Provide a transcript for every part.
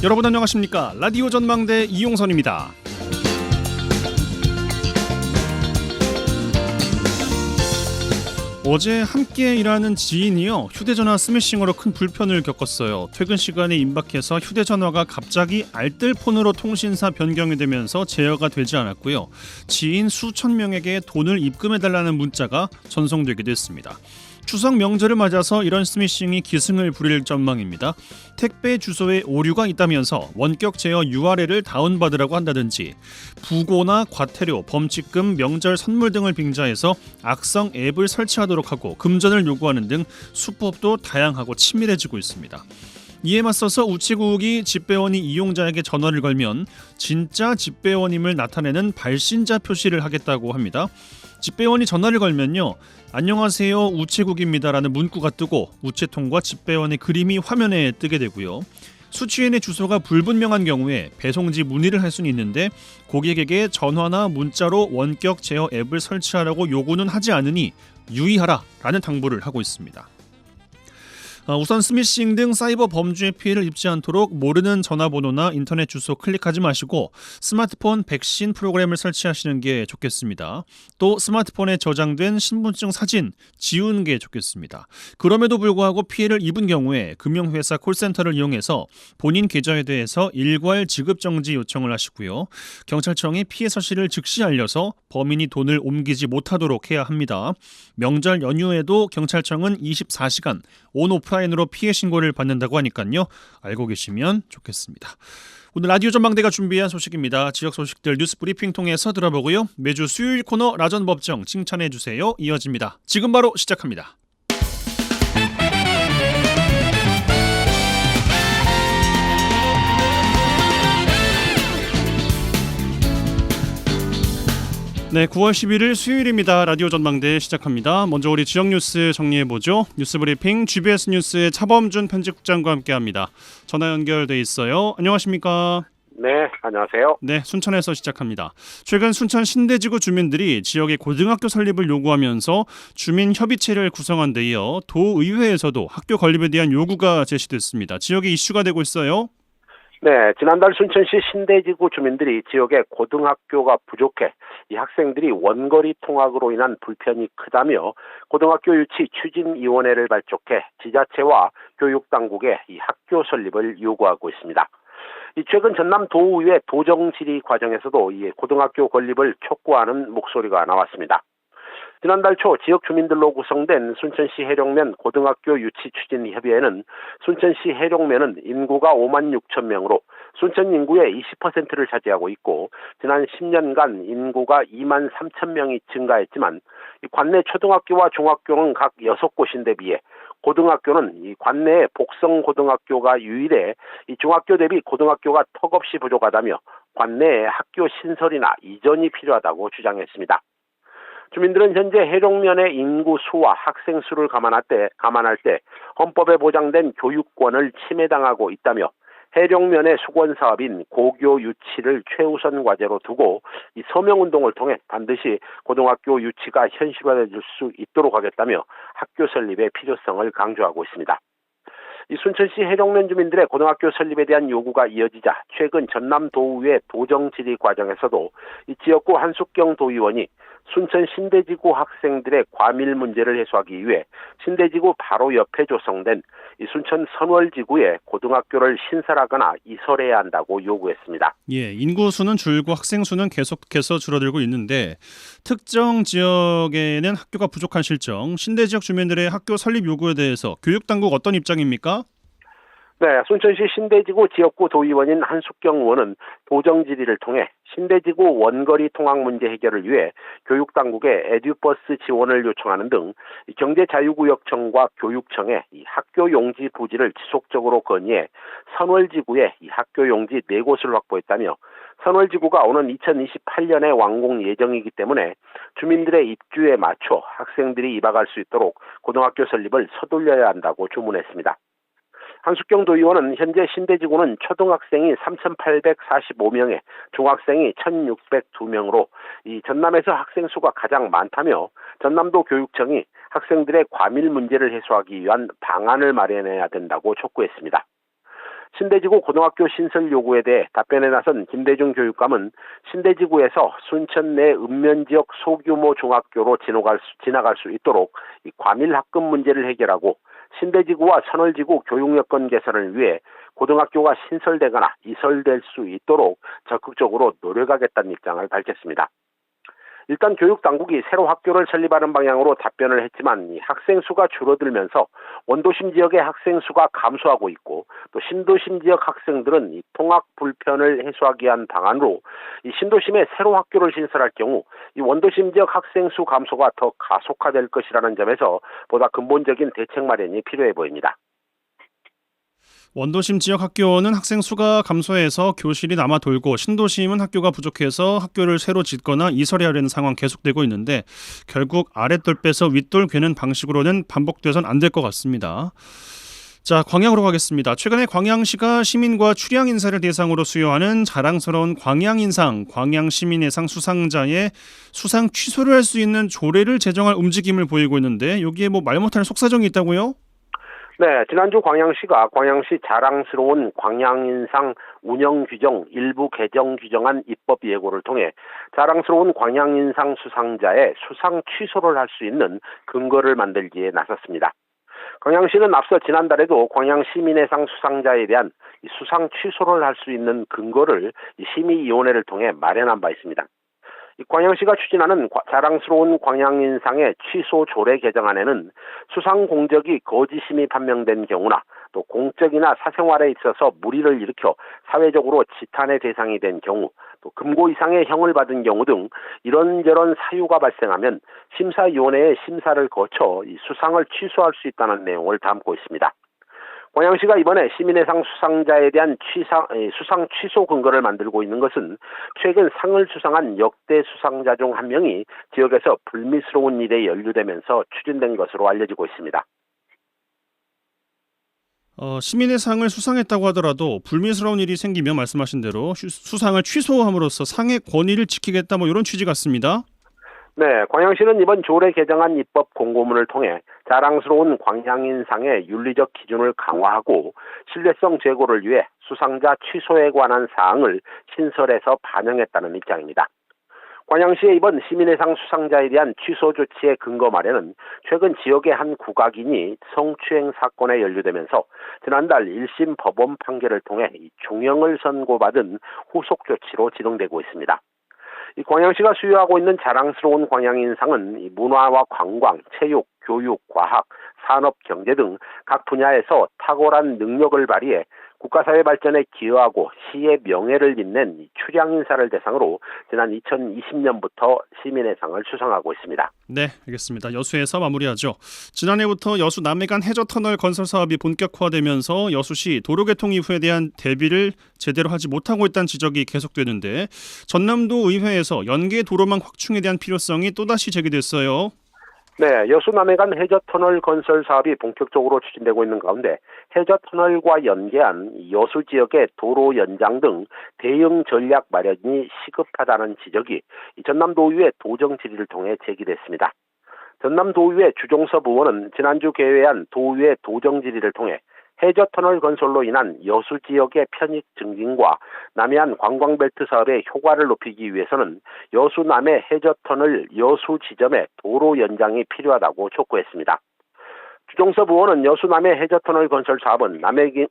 여러분 안녕하십니까? 라디오 전망대 이용선입니다. 어제 함께 일하는 지인이요, 휴대전화 스매싱으로 큰 불편을 겪었어요. 퇴근 시간에 임박해서 휴대전화가 갑자기 알뜰폰으로 통신사 변경이 되면서 제어가 되지 않았고요. 지인 수천 명에게 돈을 입금해달라는 문자가 전송되기도 했습니다. 추석 명절을 맞아서 이런 스매싱이 기승을 부릴 전망입니다. 택배 주소에 오류가 있다면서 원격 제어 URL을 다운받으라고 한다든지, 부고나 과태료, 범칙금, 명절 선물 등을 빙자해서 악성 앱을 설치하도록 하고 금전을 요구하는 등 수법도 다양하고 치밀해지고 있습니다. 이에 맞서서 우체국이 집배원이 이용자에게 전화를 걸면 진짜 집배원임을 나타내는 발신자 표시를 하겠다고 합니다. 집배원이 전화를 걸면요, 안녕하세요 우체국입니다라는 문구가 뜨고 우체통과 집배원의 그림이 화면에 뜨게 되고요. 수취인의 주소가 불분명한 경우에 배송지 문의를 할 수는 있는데 고객에게 전화나 문자로 원격 제어 앱을 설치하라고 요구는 하지 않으니 유의하라라는 당부를 하고 있습니다. 우선 스미싱 등 사이버 범죄의 피해를 입지 않도록 모르는 전화번호나 인터넷 주소 클릭하지 마시고 스마트폰 백신 프로그램을 설치하시는 게 좋겠습니다. 또 스마트폰에 저장된 신분증 사진 지우는 게 좋겠습니다. 그럼에도 불구하고 피해를 입은 경우에 금융회사 콜센터를 이용해서 본인 계좌에 대해서 일괄 지급정지 요청을 하시고요. 경찰청에 피해 사실을 즉시 알려서 범인이 돈을 옮기지 못하도록 해야 합니다. 명절 연휴에도 경찰청은 24시간 온오프라인으로 피해 신고를 받는다고 하니까요. 알고 계시면 좋겠습니다. 오늘 라디오 전망대가 준비한 소식입니다. 지역 소식들 뉴스 브리핑 통해서 들어보고요. 매주 수요일 코너 라전법정 칭찬해주세요. 이어집니다. 지금 바로 시작합니다. 네, 9월 11일 수요일입니다. 라디오 전망대 시작합니다. 먼저 우리 지역 뉴스 정리해보죠. 뉴스브리핑 GBS 뉴스의 차범준 편집국장과 함께합니다. 전화 연결돼 있어요. 안녕하십니까? 네, 안녕하세요. 네, 순천에서 시작합니다. 최근 순천 신대지구 주민들이 지역의 고등학교 설립을 요구하면서 주민협의체를 구성한 데 이어 도의회에서도 학교 건립에 대한 요구가 제시됐습니다. 지역의 이슈가 되고 있어요. 네, 지난달 순천시 신대지구 주민들이 지역에 고등학교가 부족해 이 학생들이 원거리 통학으로 인한 불편이 크다며 고등학교 유치 추진위원회를 발족해 지자체와 교육당국에 이 학교 설립을 요구하고 있습니다. 최근 전남 도의회 도정질의 과정에서도 이 고등학교 건립을 촉구하는 목소리가 나왔습니다. 지난달 초 지역 주민들로 구성된 순천시 해룡면 고등학교 유치 추진 협의회는 순천시 해룡면은 인구가 5만 6천 명으로 순천 인구의 20%를 차지하고 있고 지난 10년간 인구가 2만 3천 명이 증가했지만 관내 초등학교와 중학교는 각 6곳인데 비해 고등학교는 이 관내의 복성 고등학교가 유일해 이 중학교 대비 고등학교가 턱없이 부족하다며 관내에 학교 신설이나 이전이 필요하다고 주장했습니다. 주민들은 현재 해룡면의 인구 수와 학생 수를 감안할 때 헌법에 보장된 교육권을 침해당하고 있다며 해룡면의 수건 사업인 고교 유치를 최우선 과제로 두고 이 서명운동을 통해 반드시 고등학교 유치가 현실화될 수 있도록 하겠다며 학교 설립의 필요성을 강조하고 있습니다. 이 순천시 해룡면 주민들의 고등학교 설립에 대한 요구가 이어지자 최근 전남도의회 도정질의 과정에서도 이 지역구 한숙경 도의원이 순천 신대지구 학생들의 과밀 문제를 해소하기 위해 신대지구 바로 옆에 조성된 이 순천 선월지구에 고등학교를 신설하거나 이설해야 한다고 요구했습니다. 예, 인구 수는 줄고 학생 수는 계속해서 줄어들고 있는데 특정 지역에는 학교가 부족한 실정, 신대 지역 주민들의 학교 설립 요구에 대해서 교육당국 어떤 입장입니까? 네, 순천시 신대지구 지역구 도의원인 한숙경 의원은 도정질의를 통해 신대지구 원거리 통학 문제 해결을 위해 교육당국에 에듀버스 지원을 요청하는 등 경제자유구역청과 교육청에 이 학교 용지 부지를 지속적으로 건의해 선월지구에 이 학교 용지 4곳을 확보했다며 선월지구가 오는 2028년에 완공 예정이기 때문에 주민들의 입주에 맞춰 학생들이 입학할 수 있도록 고등학교 설립을 서둘러야 한다고 주문했습니다. 한숙경 도의원은 현재 신대지구는 초등학생이 3,845명에 중학생이 1,602명으로 이 전남에서 학생 수가 가장 많다며 전남도 교육청이 학생들의 과밀 문제를 해소하기 위한 방안을 마련해야 된다고 촉구했습니다. 신대지구 고등학교 신설 요구에 대해 답변에 나선 김대중 교육감은 신대지구에서 순천 내 읍면지역 소규모 중학교로 지나갈 수 있도록 이 과밀 학급 문제를 해결하고 신대지구와 선월지구 교육 여건 개선을 위해 고등학교가 신설되거나 이설될 수 있도록 적극적으로 노력하겠다는 입장을 밝혔습니다. 일단 교육당국이 새로 학교를 설립하는 방향으로 답변을 했지만 이 학생 수가 줄어들면서 원도심 지역의 학생 수가 감소하고 있고 또 신도심 지역 학생들은 이 통학 불편을 해소하기 위한 방안으로 이 신도심에 새로 학교를 신설할 경우 이 원도심 지역 학생 수 감소가 더 가속화될 것이라는 점에서 보다 근본적인 대책 마련이 필요해 보입니다. 원도심 지역 학교는 학생 수가 감소해서 교실이 남아 돌고 신도심은 학교가 부족해서 학교를 새로 짓거나 이설해야 하는 상황 계속되고 있는데 결국 아랫돌 빼서 윗돌 괴는 방식으로는 반복돼선 안 될 것 같습니다. 자, 광양으로 가겠습니다. 최근에 광양시가 시민과 출향 인사를 대상으로 수여하는 자랑스러운 광양인상, 광양시민의상 수상자의 수상 취소를 할 수 있는 조례를 제정할 움직임을 보이고 있는데 여기에 말 못할 속사정이 있다고요? 네, 지난주 광양시가 광양시 자랑스러운 광양인상 운영 규정 일부 개정 규정안 입법 예고를 통해 자랑스러운 광양인상 수상자의 수상 취소를 할 수 있는 근거를 만들기에 나섰습니다. 광양시는 앞서 지난달에도 광양시민의상 수상자에 대한 수상 취소를 할 수 있는 근거를 심의위원회를 통해 마련한 바 있습니다. 광양시가 추진하는 자랑스러운 광양인상의 취소 조례 개정안에는 수상 공적이 거짓임이 판명된 경우나 또 공적이나 사생활에 있어서 물의를 일으켜 사회적으로 지탄의 대상이 된 경우 또 금고 이상의 형을 받은 경우 등 이런저런 사유가 발생하면 심사위원회의 심사를 거쳐 이 수상을 취소할 수 있다는 내용을 담고 있습니다. 광양시가 이번에 시민의상 수상자에 대한 수상 취소 근거를 만들고 있는 것은 최근 상을 수상한 역대 수상자 중 한 명이 지역에서 불미스러운 일에 연루되면서 추진된 것으로 알려지고 있습니다. 시민의 상을 수상했다고 하더라도 불미스러운 일이 생기면 말씀하신 대로 수상을 취소함으로써 상의 권위를 지키겠다 이런 취지 같습니다. 네, 광양시는 이번 조례 개정안 입법 공고문을 통해 자랑스러운 광양인상의 윤리적 기준을 강화하고 신뢰성 제고를 위해 수상자 취소에 관한 사항을 신설해서 반영했다는 입장입니다. 광양시의 이번 시민의상 수상자에 대한 취소 조치의 근거 마련은 최근 지역의 한 국악인이 성추행 사건에 연루되면서 지난달 1심 법원 판결을 통해 중형을 선고받은 후속 조치로 진행되고 있습니다. 이 광양시가 수여하고 있는 자랑스러운 광양인상은 문화와 관광, 체육, 교육, 과학, 산업, 경제 등 각 분야에서 탁월한 능력을 발휘해 국가사회 발전에 기여하고 시의 명예를 빛낸 출향 인사를 대상으로 지난 2020년부터 시민의상을 수상하고 있습니다. 네, 알겠습니다. 여수에서 마무리하죠. 지난해부터 여수 남해간 해저터널 건설 사업이 본격화되면서 여수시 도로개통 이후에 대한 대비를 제대로 하지 못하고 있다는 지적이 계속되는데 전남도 의회에서 연계 도로망 확충에 대한 필요성이 또다시 제기됐어요. 네, 여수 남해간 해저터널 건설 사업이 본격적으로 추진되고 있는 가운데 해저터널과 연계한 여수 지역의 도로 연장 등 대응 전략 마련이 시급하다는 지적이 전남도의회 도정 질의를 통해 제기됐습니다. 전남도의회 주종섭 의원은 지난주 개회한 도의회 도정 질의를 통해 해저터널 건설로 인한 여수 지역의 편익 증진과 남해안 관광벨트 사업의 효과를 높이기 위해서는 여수 남해 해저터널 여수 지점의 도로 연장이 필요하다고 촉구했습니다. 주종섭 의원은 여수 남해 해저터널 건설 사업은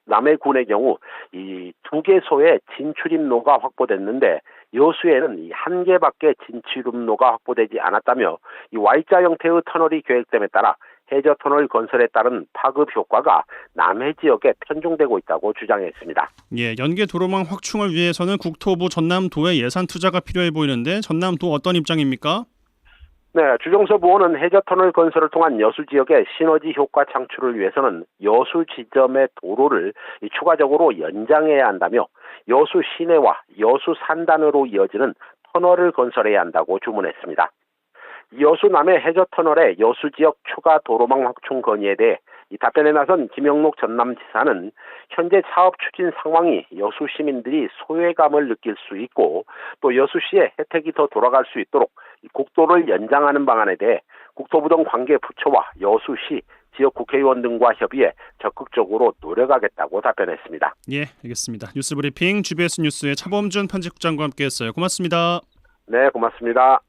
남해군의 경우 이 2개소의 진출입로가 확보됐는데 여수에는 이 1개밖에 진출입로가 확보되지 않았다며 이 Y자 형태의 터널이 계획됨에 따라 해저터널 건설에 따른 파급 효과가 남해 지역에 편중되고 있다고 주장했습니다. 예, 연계 도로망 확충을 위해서는 국토부 전남도의 예산 투자가 필요해 보이는데 전남도 어떤 입장입니까? 네, 주종섭 의원은 해저터널 건설을 통한 여수 지역의 시너지 효과 창출을 위해서는 여수 지점의 도로를 추가적으로 연장해야 한다며 여수 시내와 여수 산단으로 이어지는 터널을 건설해야 한다고 주문했습니다. 여수 남해 해저터널의 여수 지역 추가 도로망 확충 건의에 대해 이 답변에 나선 김영록 전남지사는 현재 사업 추진 상황이 여수 시민들이 소외감을 느낄 수 있고 또 여수시의 혜택이 더 돌아갈 수 있도록 국도를 연장하는 방안에 대해 국토부 등 관계 부처와 여수시, 지역 국회의원 등과 협의해 적극적으로 노력하겠다고 답변했습니다. 예, 알겠습니다. 뉴스브리핑 GBS 뉴스의 차범준 편집국장과 함께했어요. 고맙습니다. 네, 고맙습니다.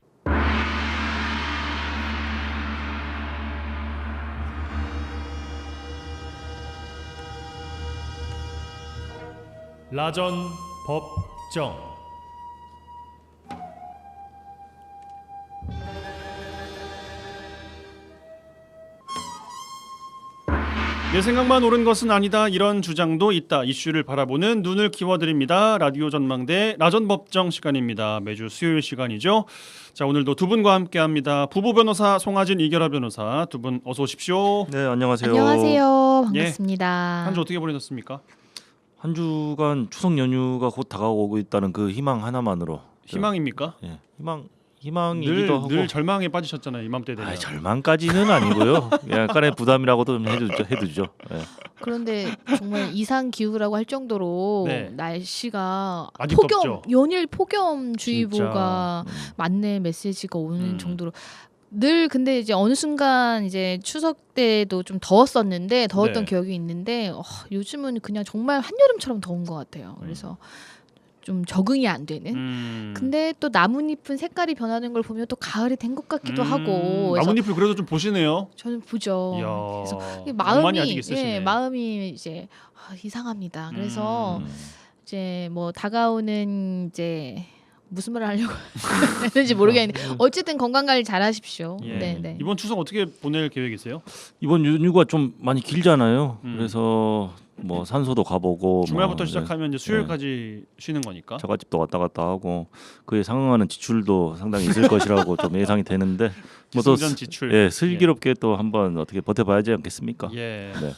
라전 법정. 내 생각만 옳은 것은 아니다. 이런 주장도 있다. 이슈를 바라보는 눈을 키워드립니다. 라디오 전망대 라전 법정 시간입니다. 매주 수요일 시간이죠. 자, 오늘도 두 분과 함께합니다. 부부 변호사 송하진, 이결하 변호사 두 분 어서 오십시오. 네, 안녕하세요. 안녕하세요. 반갑습니다. 한 주 어떻게 보내셨습니까? 한 주간 추석 연휴가 곧 다가오고 있다는 그 희망 하나만으로. 희망입니까? 예, 희망이기도 하고. 늘 절망에 빠지셨잖아요. 이맘때 되면. 절망까지는 아니고요. 약간의 부담이라고도 좀 해두죠. 예. 그런데 정말 이상 기후라고 할 정도로 네. 날씨가 아직 폭염, 덥죠? 연일 폭염주의보가 맞네 메시지가 오는 정도로 늘 근데 이제 어느 순간 이제 추석 때도 좀 더웠었는데 더웠던 네. 기억이 있는데 요즘은 그냥 정말 한여름처럼 더운 것 같아요. 그래서 좀 적응이 안 되는. 근데 또 나뭇잎은 색깔이 변하는 걸 보면 또 가을이 된 것 같기도 하고. 그래서 나뭇잎을 그래도 좀 보시네요. 저는 보죠. 이야, 그래서 낭만이 아직 있으시네. 마음이 이제 이상합니다. 그래서 이제 뭐 다가오는 이제 무슨 말을 하려고 했는지 모르겠는데 어쨌든 건강 관리 잘 하십시오. 예. 네. 이번 추석 어떻게 보낼 계획이세요? 이번 연휴가 좀 많이 길잖아요. 그래서 뭐 산소도 가보고 주말부터 뭐, 시작하면 이제 수요일까지 쉬는 거니까. 자가집도 왔다 갔다 하고 그에 상응하는 지출도 상당히 있을 것이라고 좀 예상이 되는데 뭐 또 기승전 지출. 예, 슬기롭게 또 한번 어떻게 버텨봐야지 않겠습니까? 예. 네.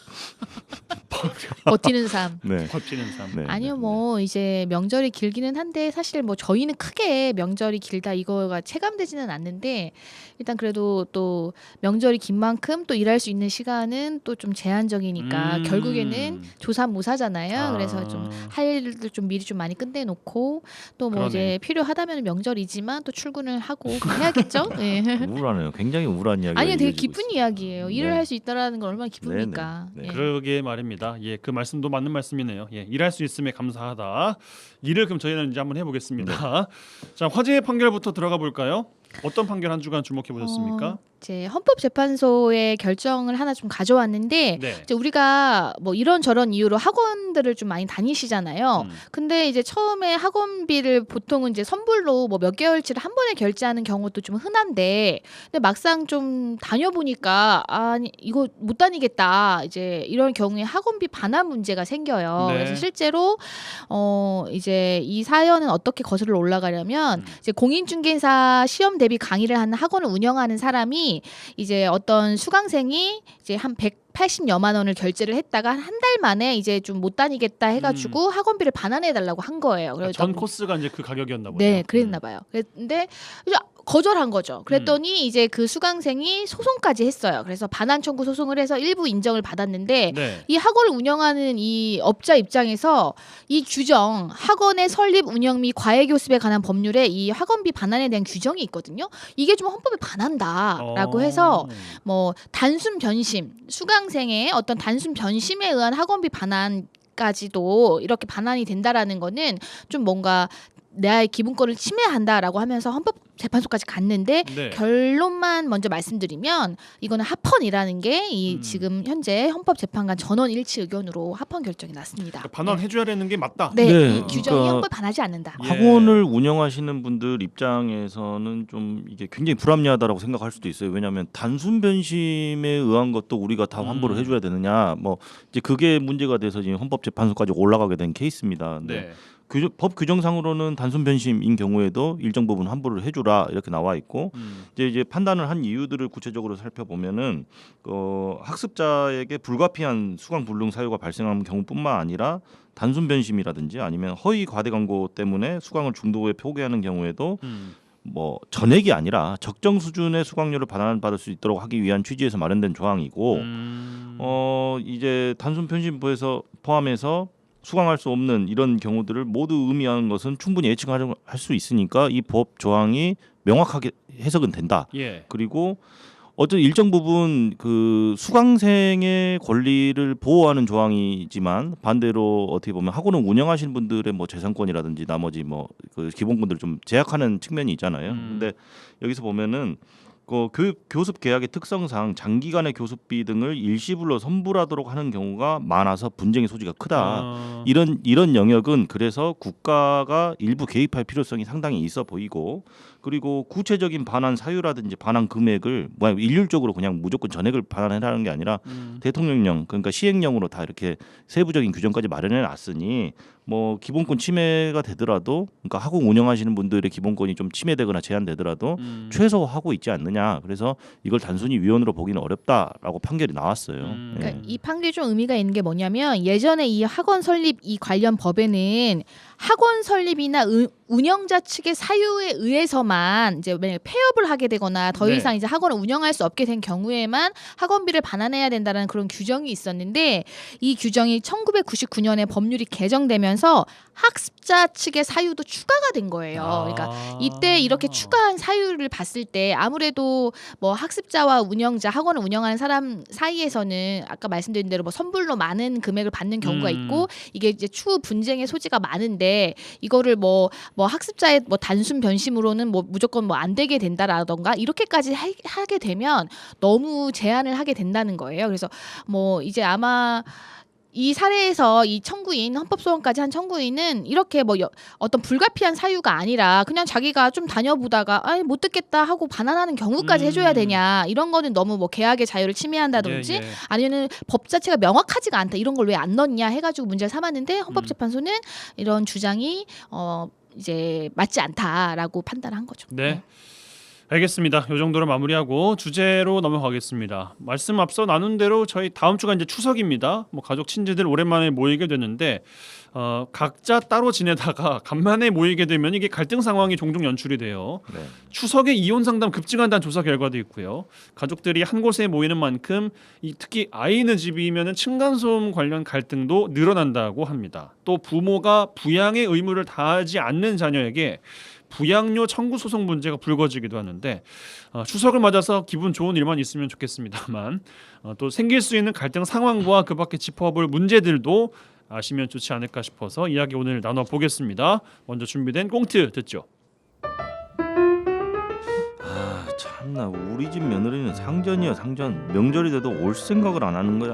버티는 삶. 네. 버티는 삶. 네. 아니요, 뭐 이제 명절이 길기는 한데 사실 뭐 저희는 크게 명절이 길다 이거가 체감되지는 않는데 일단 그래도 또 명절이 긴 만큼 또 일할 수 있는 시간은 또 좀 제한적이니까 결국에는 조삼모사잖아요. 그래서 좀 할 일들 좀 미리 좀 많이 끝내놓고 또 뭐 그러네. 이제 필요하다면 명절이지만 또 출근을 하고 해야겠죠. 네. 우울하네요. 굉장히 우울한 이야기. 아니요, 되게 기쁜 이야기예요. 일을 네. 할 수 있다라는 건 얼마나 기쁩니까. 네. 예. 그러게 말입니다. 예, 그 말씀도 맞는 말씀이네요. 예, 일할 수 있음에 감사하다. 일을 그럼 저희는 이제 한번 해보겠습니다. 자, 화제의 판결부터 들어가 볼까요? 어떤 판결 한 주간 주목해 보셨습니까? 이제 헌법재판소의 결정을 하나 좀 가져왔는데 네. 이제 우리가 뭐 이런저런 이유로 학원들을 좀 많이 다니시잖아요. 근데 이제 처음에 학원비를 보통은 이제 선불로 뭐 몇 개월치를 한 번에 결제하는 경우도 좀 흔한데 근데 막상 좀 다녀보니까 아니 이거 못 다니겠다 이제 이런 경우에 학원비 반환 문제가 생겨요. 네. 그래서 실제로 이제 이 사연은 어떻게 거슬러 올라가냐면 이제 공인중개사 시험 대비 강의를 하는 학원을 운영하는 사람이 이제 어떤 수강생이 이제 한 180여만 원을 결제를 했다가 한 달 만에 이제 좀 못 다니겠다 해가지고 학원비를 반환해 달라고 한 거예요. 그러니까 전 코스가 이제 그 가격이었나 보네요. 네, 그랬나 봐요. 근데 이제 거절한 거죠. 그랬더니 이제 그 수강생이 소송까지 했어요. 그래서 반환 청구 소송을 해서 일부 인정을 받았는데 네. 이 학원을 운영하는 이 업자 입장에서 이 규정 학원의 설립 운영 및 과외 교습에 관한 법률에 이 학원비 반환에 대한 규정이 있거든요. 이게 좀 헌법에 반한다라고 해서 뭐 단순 변심 수강생의 어떤 단순 변심에 의한 학원비 반환까지도 이렇게 반환이 된다라는 거는 좀 뭔가 나의 기본권을 침해한다라고 하면서 헌법재판소까지 갔는데 네. 결론만 먼저 말씀드리면 이거는 합헌이라는 게 이 지금 현재 헌법재판관 전원 일치 의견으로 합헌 결정이 났습니다. 그러니까 반환해줘야 되는 게 맞다. 네, 네, 이 규정이 그러니까 헌법에 반하지 않는다. 예. 학원을 운영하시는 분들 입장에서는 좀 이게 굉장히 불합리하다라고 생각할 수도 있어요. 왜냐하면 단순 변심에 의한 것도 우리가 다 환불을 해줘야 되느냐, 뭐 이제 그게 문제가 돼서 지금 헌법재판소까지 올라가게 된 케이스입니다. 네. 법 규정상으로는 단순 변심인 경우에도 일정 부분 환불을 해주라 이렇게 나와 있고 이제 판단을 한 이유들을 구체적으로 살펴보면은 학습자에게 불가피한 수강 불능 사유가 발생하는 경우뿐만 아니라 단순 변심이라든지 아니면 허위 과대 광고 때문에 수강을 중도에 포기하는 경우에도 뭐 전액이 아니라 적정 수준의 수강료를 반환받을 수 있도록 하기 위한 취지에서 마련된 조항이고 이제 단순 변심부에서 포함해서 수강할 수 없는 이런 경우들을 모두 의미하는 것은 충분히 예측할 수 있으니까 이 법 조항이 명확하게 해석은 된다. 예. 그리고 어떤 일정 부분 그 수강생의 권리를 보호하는 조항이지만 반대로 어떻게 보면 학원을 운영하시는 분들의 뭐 재산권이라든지 나머지 뭐 그 기본권들을 좀 제약하는 측면이 있잖아요. 근데 여기서 보면은 그 교습 계약의 특성상 장기간의 교습비 등을 일시불로 선불하도록 하는 경우가 많아서 분쟁의 소지가 크다. 이런 영역은 그래서 국가가 일부 개입할 필요성이 상당히 있어 보이고, 그리고 구체적인 반환 사유라든지 반환 금액을 뭐 일률적으로 그냥 무조건 전액을 반환해라는 게 아니라 대통령령, 그러니까 시행령으로 다 이렇게 세부적인 규정까지 마련해 놨으니 뭐 기본권 침해가 되더라도, 그러니까 학원 운영하시는 분들의 기본권이 좀 침해되거나 제한되더라도 최소화하고 있지 않느냐. 그래서 이걸 단순히 위헌으로 보기는 어렵다라고 판결이 나왔어요. 그러니까 이 판결이 좀 의미가 있는 게 뭐냐면, 예전에 이 학원 설립 이 관련 법에는 학원 설립이나 운영자 측의 사유에 의해서만 이제 만약에 폐업을 하게 되거나 더 네. 이상 이제 학원을 운영할 수 없게 된 경우에만 학원비를 반환해야 된다는 그런 규정이 있었는데, 이 규정이 1999년에 법률이 개정되면서 학습자 측의 사유도 추가가 된 거예요. 그러니까 이때 이렇게 추가한 사유를 봤을 때 아무래도 뭐 학습자와 운영자, 학원을 운영하는 사람 사이에서는 아까 말씀드린 대로 뭐 선불로 많은 금액을 받는 경우가 있고, 이게 이제 추후 분쟁의 소지가 많은데 이거를 뭐 학습자의 뭐 단순 변심으로는 뭐 무조건 뭐 안 되게 된다라던가 이렇게까지 하게 되면 너무 제한을 하게 된다는 거예요. 그래서 뭐 이제 아마 이 사례에서 이 청구인, 헌법소원까지 한 청구인은 이렇게 뭐 어떤 불가피한 사유가 아니라 그냥 자기가 좀 다녀보다가 아이 못 듣겠다 하고 반환하는 경우까지 해줘야 되냐, 이런 거는 너무 뭐 계약의 자유를 침해한다든지 아니면은 법 자체가 명확하지가 않다, 이런 걸 왜 안 넣냐 해가지고 문제를 삼았는데, 헌법재판소는 이런 주장이 이제 맞지 않다라고 판단한 거죠. 네. 알겠습니다. 이 정도로 마무리하고 주제로 넘어가겠습니다. 말씀 앞서 나눈 대로 저희 다음 주가 이제 추석입니다. 뭐 가족 친지들 오랜만에 모이게 되는데 각자 따로 지내다가 간만에 모이게 되면 이게 갈등 상황이 종종 연출이 돼요. 네. 추석에 이혼 상담 급증한다는 조사 결과도 있고요. 가족들이 한 곳에 모이는 만큼 특히 아이 있는 집이면은 층간소음 관련 갈등도 늘어난다고 합니다. 또 부모가 부양의 의무를 다하지 않는 자녀에게 부양료 청구 소송 문제가 불거지기도 하는데, 추석을 맞아서 기분 좋은 일만 있으면 좋겠습니다만 또 생길 수 있는 갈등 상황과 그 밖에 짚어볼 문제들도 아시면 좋지 않을까 싶어서 이야기 오늘 나눠보겠습니다. 먼저 준비된 꽁트 듣죠. 아 참나, 우리 집 며느리는 상전이야 상전. 명절이 돼도 올 생각을 안 하는 거야.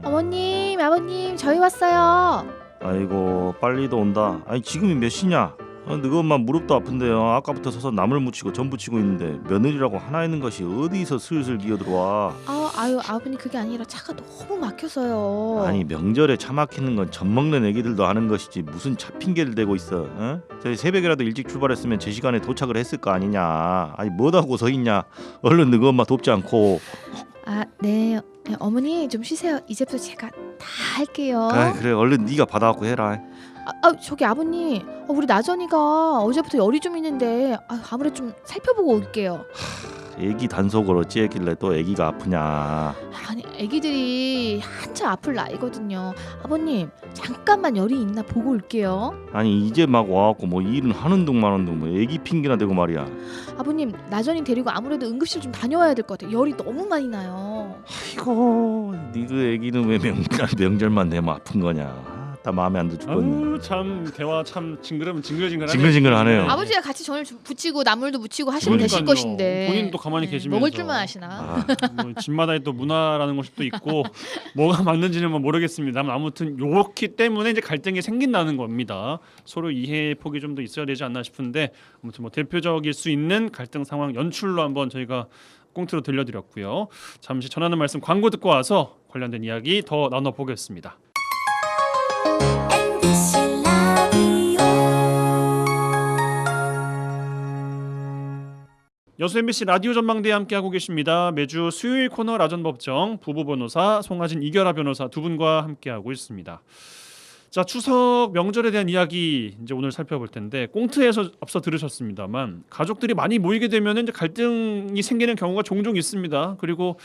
어머님, 아버님, 저희 왔어요. 아이고 빨리도 온다. 아니 지금이 몇 시냐? 너희 엄마 무릎도 아픈데요. 아까부터 서서 나물 묻히고 전 부치고 있는데 며느리라고 하나 있는 것이 어디서 슬슬 기어들어와. 아유 아버님, 그게 아니라 차가 너무 막혀서요. 아니 명절에 차 막히는 건 젖 먹는 애기들도 하는 것이지 무슨 차 핑계를 대고 있어. 어? 저희 새벽이라도 일찍 출발했으면 제 시간에 도착을 했을 거 아니냐. 아니 뭐하고 서 있냐. 얼른 너희 엄마 돕지 않고. 네. 어머니 좀 쉬세요. 이제부터 제가 다 할게요. 그래 얼른 네가 받아갖고 해라. 저기 아버님, 우리 나전이가 어제부터 열이 좀 있는데 아무래도 좀 살펴보고 올게요. 애기 단속을 어찌했길래 또 애기가 아프냐. 아니, 애기들이 한참 아플 나이거든요. 아버님, 잠깐만 열이 있나 보고 올게요. 아니 이제 막 와갖고 뭐 일은 하는 둥 마는 둥 뭐 애기 핑계나 대고 말이야. 아버님, 나전이 데리고 아무래도 응급실 좀 다녀와야 될 것 같아요. 열이 너무 많이 나요. 아이고 니그 애기는 왜 명절만 되면 아픈 거냐. 다 마음에 안 들 죽겠네. 참 대화 참 징글징글하네요. 징글징글하네요. 아버지가 같이 전을 붙이고 나물도 붙이고 하시면 되실 그러니까요. 것인데 본인도 가만히 계시면서 먹을 줄만 아시나. 뭐 집마다의 또 문화라는 것이 또 있고 뭐가 맞는지는 뭐 모르겠습니다만 아무튼 요렇기 때문에 이제 갈등이 생긴다는 겁니다. 서로 이해의 폭이 좀 더 있어야 되지 않나 싶은데, 아무튼 뭐 대표적일 수 있는 갈등 상황 연출로 한번 저희가 꽁트로 들려드렸고요. 잠시 전하는 말씀 광고 듣고 와서 관련된 이야기 더 나눠보겠습니다. 여수 MBC 라디오 전망대에 함께하고 계십니다. 매주 수요일 코너 라전법정 부부 변호사 송하진, 이결아 변호사 두 분과 함께하고 있습니다. 자, 추석 명절에 대한 이야기 이제 오늘 살펴볼 텐데, 꽁트에서 앞서 들으셨습니다만 가족들이 많이 모이게 되면 이제 갈등이 생기는 경우가 종종 있습니다. 그리고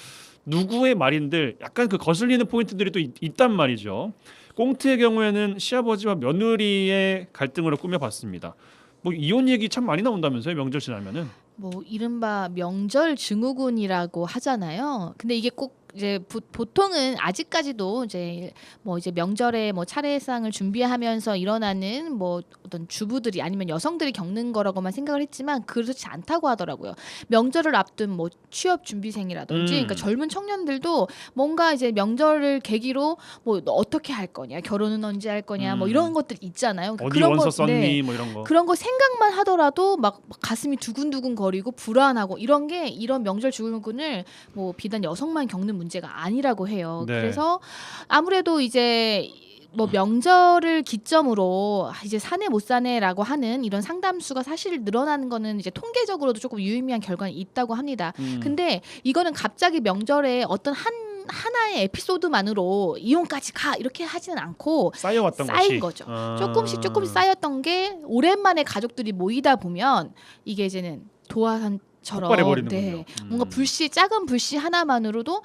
누구의 말인들 약간 그 거슬리는 포인트들이 또 있단 말이죠. 꽁트의 경우에는 시아버지와 며느리의 갈등으로 꾸며봤습니다. 뭐 이혼 얘기 참 많이 나온다면서요, 명절 지나면은? 뭐 이른바 명절 증후군이라고 하잖아요. 근데 이게 꼭 이제 보통은 아직까지도 이제 뭐 이제 명절에 뭐 차례상을 준비하면서 일어나는 뭐 어떤 주부들이 아니면 여성들이 겪는 거라고만 생각을 했지만 그렇지 않다고 하더라고요. 명절을 앞둔 뭐 취업 준비생이라든지 그러니까 젊은 청년들도 뭔가 이제 명절을 계기로 뭐 너 어떻게 할 거냐, 결혼은 언제 할 거냐, 뭐 이런 것들 있잖아요. 그러니까 어디 그런 원서 거, 썼니 네. 뭐 이런 거. 그런 거 생각만 하더라도 막 가슴이 두근두근 거리고 불안하고 이런 게 이런 명절 증후군을 뭐 비단 여성만 겪는 문제가 아니라고 해요. 네. 그래서 아무래도 이제 뭐 명절을 기점으로 이제 사내 못 사내라고 하는 이런 상담수가 사실 늘어나는 거는 이제 통계적으로도 조금 유의미한 결과는 있다고 합니다. 근데 이거는 갑자기 명절에 어떤 하나의 에피소드만으로 이혼까지 가 이렇게 하지는 않고 쌓여왔던 쌓인 것이. 거죠. 조금씩 쌓였던 게 오랜만에 가족들이 모이다 보면 이게 이제는 도화산처럼 폭발해버리는군요. 뭔가 작은 불씨 하나만으로도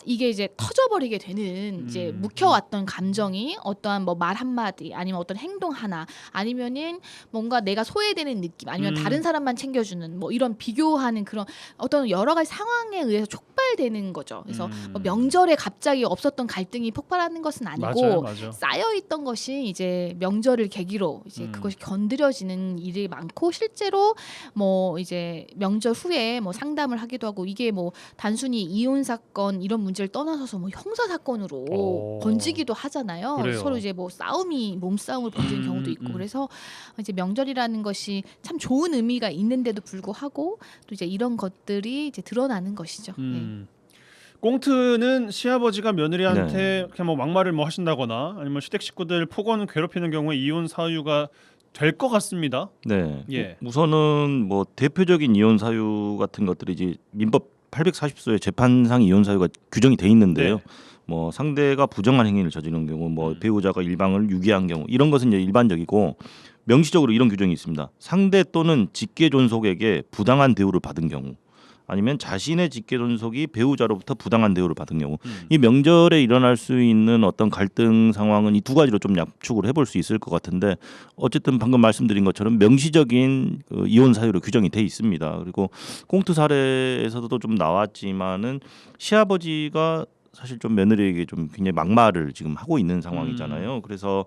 이게 이제 터져버리게 되는 이제 묵혀왔던 감정이 어떠한 뭐 말 한마디 아니면 어떤 행동 하나 아니면은 뭔가 내가 소외되는 느낌 아니면 다른 사람만 챙겨주는 뭐 이런 비교하는 그런 어떤 여러 가지 상황에 의해서 촉발되는 거죠. 그래서 뭐 명절에 갑자기 없었던 갈등이 폭발하는 것은 아니고 맞아요. 쌓여있던 것이 이제 명절을 계기로 이제 그것이 건드려지는 일이 많고 실제로 뭐 이제 명절 후에 뭐 상담을 하기도 하고 이게 뭐 단순히 이혼 사건 이런 문제를 떠나서서 뭐 형사 사건으로 번지기도 하잖아요. 그래요. 서로 이제 뭐 몸싸움을 벌이는 경우도 있고 그래서 이제 명절이라는 것이 참 좋은 의미가 있는데도 불구하고 또 이제 이런 것들이 이제 드러나는 것이죠. 네. 꽁트는 시아버지가 며느리한테 그냥 뭐 막말을 뭐 하신다거나 아니면 시댁 식구들 폭언 괴롭히는 경우에 이혼 사유가 될 것 같습니다. 네. 예. 우선은 뭐 대표적인 이혼 사유 같은 것들이 이제 민법 840조의 재판상 이혼 사유가 규정이 돼 있는데요. 네. 뭐 상대가 부정한 행위를 저지른 경우, 뭐 배우자가 일방을 유기한 경우 이런 것은 이제 일반적이고 명시적으로 이런 규정이 있습니다. 상대 또는 직계 존속에게 부당한 대우를 받은 경우, 아니면 자신의 직계 존속이 배우자로부터 부당한 대우를 받은 경우, 이 명절에 일어날 수 있는 어떤 갈등 상황은 이 두 가지로 좀 약축을 해볼 수 있을 것 같은데 어쨌든 방금 말씀드린 것처럼 명시적인 그 이혼 사유로 규정이 돼 있습니다. 그리고 꽁트 사례에서도 좀 나왔지만은 시아버지가 사실 좀 며느리에게 좀 굉장히 막말을 지금 하고 있는 상황이잖아요. 그래서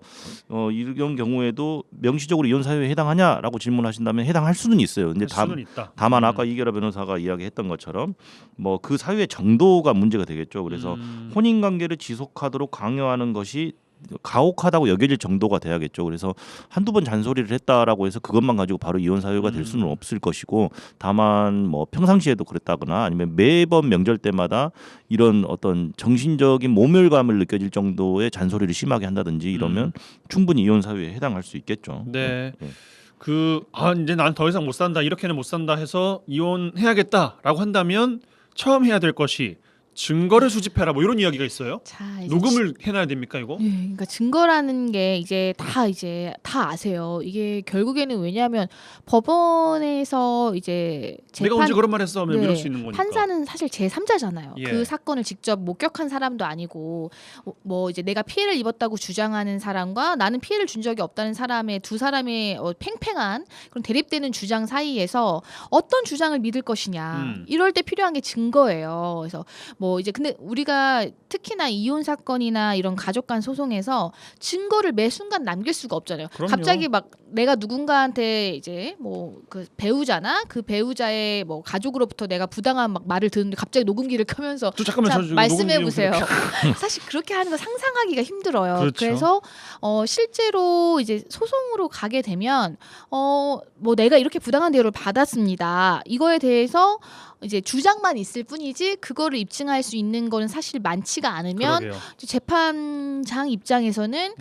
이런 경우에도 명시적으로 이혼 사유에 해당하냐라고 질문하신다면 해당할 수는 있어요. 근데 다만 아까 이계라 변호사가 이야기했던 것처럼 뭐 그 사유의 정도가 문제가 되겠죠. 그래서 혼인 관계를 지속하도록 강요하는 것이 가혹하다고 여겨질 정도가 돼야겠죠. 그래서 한두 번 잔소리를 했다라고 해서 그것만 가지고 바로 이혼 사유가 될 수는 없을 것이고, 다만 뭐 평상시에도 그랬다거나 아니면 매번 명절 때마다 이런 어떤 정신적인 모멸감을 느껴질 정도의 잔소리를 심하게 한다든지 이러면 충분히 이혼 사유에 해당할 수 있겠죠. 네. 이제 난 더 이상 못 산다, 이렇게는 못 산다 해서 이혼해야겠다라고 한다면 처음 해야 될 것이 증거를 수집해라, 뭐 이런 이야기가 있어요. 자, 이제 녹음을 해놔야 됩니까 이거? 예, 그러니까 증거라는 게 이제 다 아세요. 이게 결국에는 왜냐하면 법원에서 이제 내가 언제 그런 말 했어 하면 네, 이럴 수 있는 거니까. 판사는 사실 제3자잖아요. 예. 그 사건을 직접 목격한 사람도 아니고 뭐 이제 내가 피해를 입었다고 주장하는 사람과 나는 피해를 준 적이 없다는 사람의 두 사람의 팽팽한 그런 대립되는 주장 사이에서 어떤 주장을 믿을 것이냐. 이럴 때 필요한 게 증거예요. 그래서 뭐 이제 근데 우리가 특히나 이혼 사건이나 이런 가족 간 소송에서 증거를 매 순간 남길 수가 없잖아요. 그럼요. 갑자기 막 내가 누군가한테 이제 뭐 그 배우자나 그 배우자의 뭐 가족으로부터 내가 부당한 막 말을 듣는데 갑자기 녹음기를 켜면서 잠깐만 자, 저 지금 말씀해 녹음기 보세요. 사실 그렇게 하는 거 상상하기가 힘들어요. 그렇죠. 그래서 실제로 이제 소송으로 가게 되면 뭐 내가 이렇게 부당한 대우를 받았습니다. 이거에 대해서 이제 주장만 있을 뿐이지 그거를 입증할 수 있는 거는 사실 많지가 않으면 그러게요. 재판장 입장에서는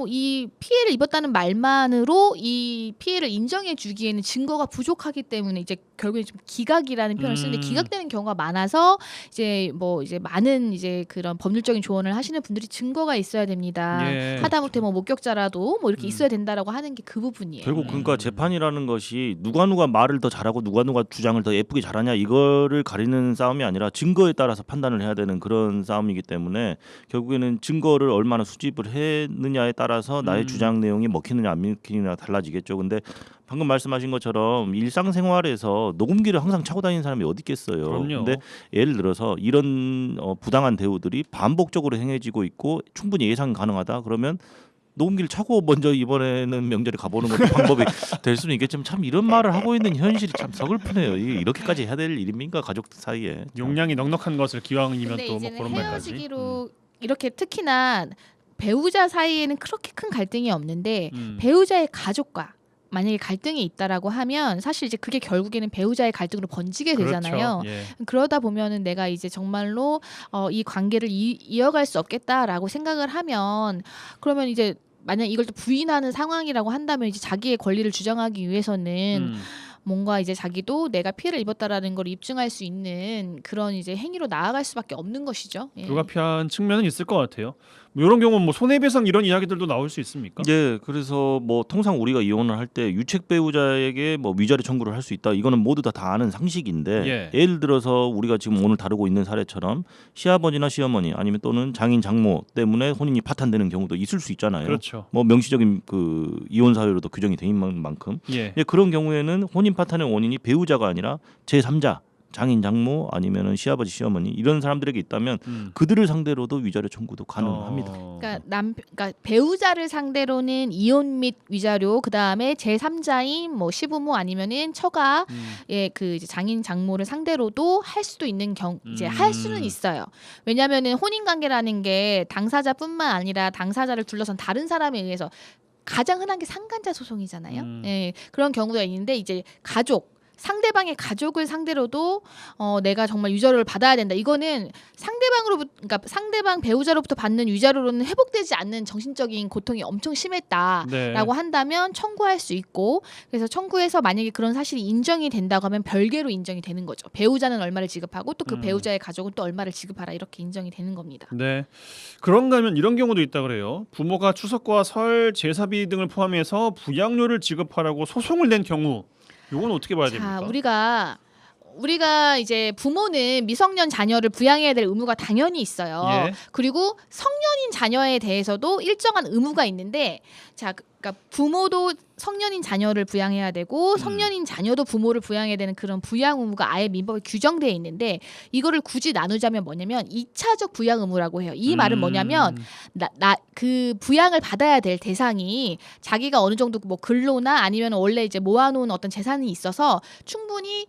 이 피해를 입었다는 말만으로 이 피해를 인정해 주기에는 증거가 부족하기 때문에 이제 결국에 좀 기각이라는 표현을 쓰는데 기각되는 경우가 많아서 이제 많은 이제 그런 법률적인 조언을 하시는 분들이 증거가 있어야 됩니다. 예. 하다못해 뭐 목격자라도 뭐 이렇게 있어야 된다라고 하는 게 그 부분이에요. 결국 그러니까 재판이라는 것이 누가 말을 더 잘하고 누가 주장을 더 예쁘게 잘하냐 이거를 가리는 싸움이 아니라 증거에 따라서 판단을 해야 되는 그런 싸움이기 때문에 결국에는 증거를 얼마나 수집을 했느냐에 따라서 나의 주장 내용이 먹히느냐 안 먹히느냐가 달라지겠죠. 근데 방금 말씀하신 것처럼 일상생활에서 녹음기를 항상 차고 다니는 사람이 어디 있겠어요. 그럼요. 근데 예를 들어서 이런 부당한 대우들이 반복적으로 행해지고 있고 충분히 예상 가능하다. 그러면 녹음기를 차고 먼저 이번에는 명절에 가보는 것도 방법이 될 수는 있겠지만 참 이런 말을 하고 있는 현실이 참 서글프네요. 이렇게까지 해야 될 일입니까 가족 사이에. 용량이 넉넉한 것을 기왕이면 근데 또 뭐 이제는 그런 말까지. 헤어지기로 이렇게 특히나 배우자 사이에는 그렇게 큰 갈등이 없는데 음. 배우자의 가족과 만약에 갈등이 있다라고 하면 사실 이제 그게 결국에는 배우자의 갈등으로 번지게 되잖아요. 그렇죠. 예. 그러다 보면은 내가 이제 정말로 이 관계를 이어갈 수 없겠다라고 생각을 하면 그러면 이제 만약 이걸 또 부인하는 상황이라고 한다면 이제 자기의 권리를 주장하기 위해서는 뭔가 이제 자기도 내가 피해를 입었다라는 걸 입증할 수 있는 그런 이제 행위로 나아갈 수밖에 없는 것이죠. 예. 불가피한 측면은 있을 것 같아요. 뭐 이런 경우는 뭐 손해배상 이런 이야기들도 나올 수 있습니까? 예, 그래서 뭐 통상 우리가 이혼을 할 때 유책 배우자에게 뭐 위자료 청구를 할 수 있다. 이거는 모두 다 아는 상식인데 예. 예를 들어서 우리가 지금 오늘 다루고 있는 사례처럼 시아버지나 시어머니 아니면 또는 장인 장모 때문에 혼인이 파탄되는 경우도 있을 수 있잖아요. 그렇죠. 뭐 명시적인 그 이혼 사유로도 규정이 돼 있는 만큼 예. 예, 그런 경우에는 혼인 파탄의 원인이 배우자가 아니라 제3자 장인 장모 아니면은 시아버지 시어머니 이런 사람들에게 있다면 그들을 상대로도 위자료 청구도 가능합니다. 그러니까 배우자를 상대로는 이혼 및 위자료, 그 다음에 제3자인 뭐 시부모 아니면은 처가, 그 이제 장인 장모를 상대로도 할 수도 있는 이제 할 수는 있어요. 왜냐하면은 혼인 관계라는 게 당사자뿐만 아니라 당사자를 둘러싼 다른 사람에 의해서 가장 흔한 게 상간자 소송이잖아요. 예, 그런 경우가 있는데 이제 상대방의 가족을 상대로도 내가 정말 위자료를 받아야 된다. 이거는 그러니까 상대방 배우자로부터 받는 위자료로는 회복되지 않는 정신적인 고통이 엄청 심했다라고 네. 한다면 청구할 수 있고 그래서 청구해서 만약에 그런 사실이 인정이 된다고 하면 별개로 인정이 되는 거죠. 배우자는 얼마를 지급하고 또 그 배우자의 가족은 또 얼마를 지급하라 이렇게 인정이 되는 겁니다. 네. 그런가 하면 이런 경우도 있다 그래요. 부모가 추석과 설 제사비 등을 포함해서 부양료를 지급하라고 소송을 낸 경우 이건 어떻게 봐야 됩니까? 우리가 이제 부모는 미성년 자녀를 부양해야 될 의무가 당연히 있어요. 예. 그리고 성년인 자녀에 대해서도 일정한 의무가 있는데 그러니까 부모도 성년인 자녀를 부양해야 되고 성년인 자녀도 부모를 부양해야 되는 그런 부양 의무가 아예 민법에 규정되어 있는데 이거를 굳이 나누자면 뭐냐면 2차적 부양 의무라고 해요. 이 말은 뭐냐면 그 부양을 받아야 될 대상이 자기가 어느 정도 뭐 근로나 아니면 원래 이제 모아놓은 어떤 재산이 있어서 충분히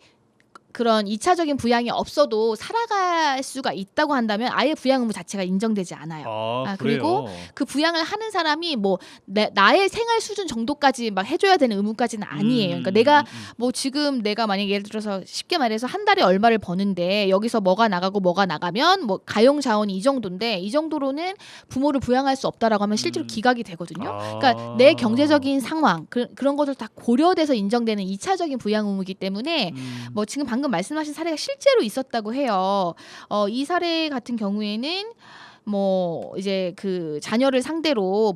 그런 2차적인 부양이 없어도 살아갈 수가 있다고 한다면 아예 부양 의무 자체가 인정되지 않아요. 그리고 그 부양을 하는 사람이 뭐 나의 생활 수준 정도까지 막 해줘야 되는 의무까지는 아니에요. 그러니까 내가 뭐 지금 내가 만약에 예를 들어서 쉽게 말해서 한 달에 얼마를 버는데 여기서 뭐가 나가고 뭐가 나가면 뭐 가용 자원이 이 정도인데 이 정도로는 부모를 부양할 수 없다라고 하면 실제로 기각이 되거든요. 그러니까 내 경제적인 상황 그런 것들 다 고려돼서 인정되는 2차적인 부양 의무이기 때문에 뭐 지금 방금 말씀하신 사례가 실제로 있었다고 해요. 이 사례 같은 경우에는 뭐 이제 그 자녀를 상대로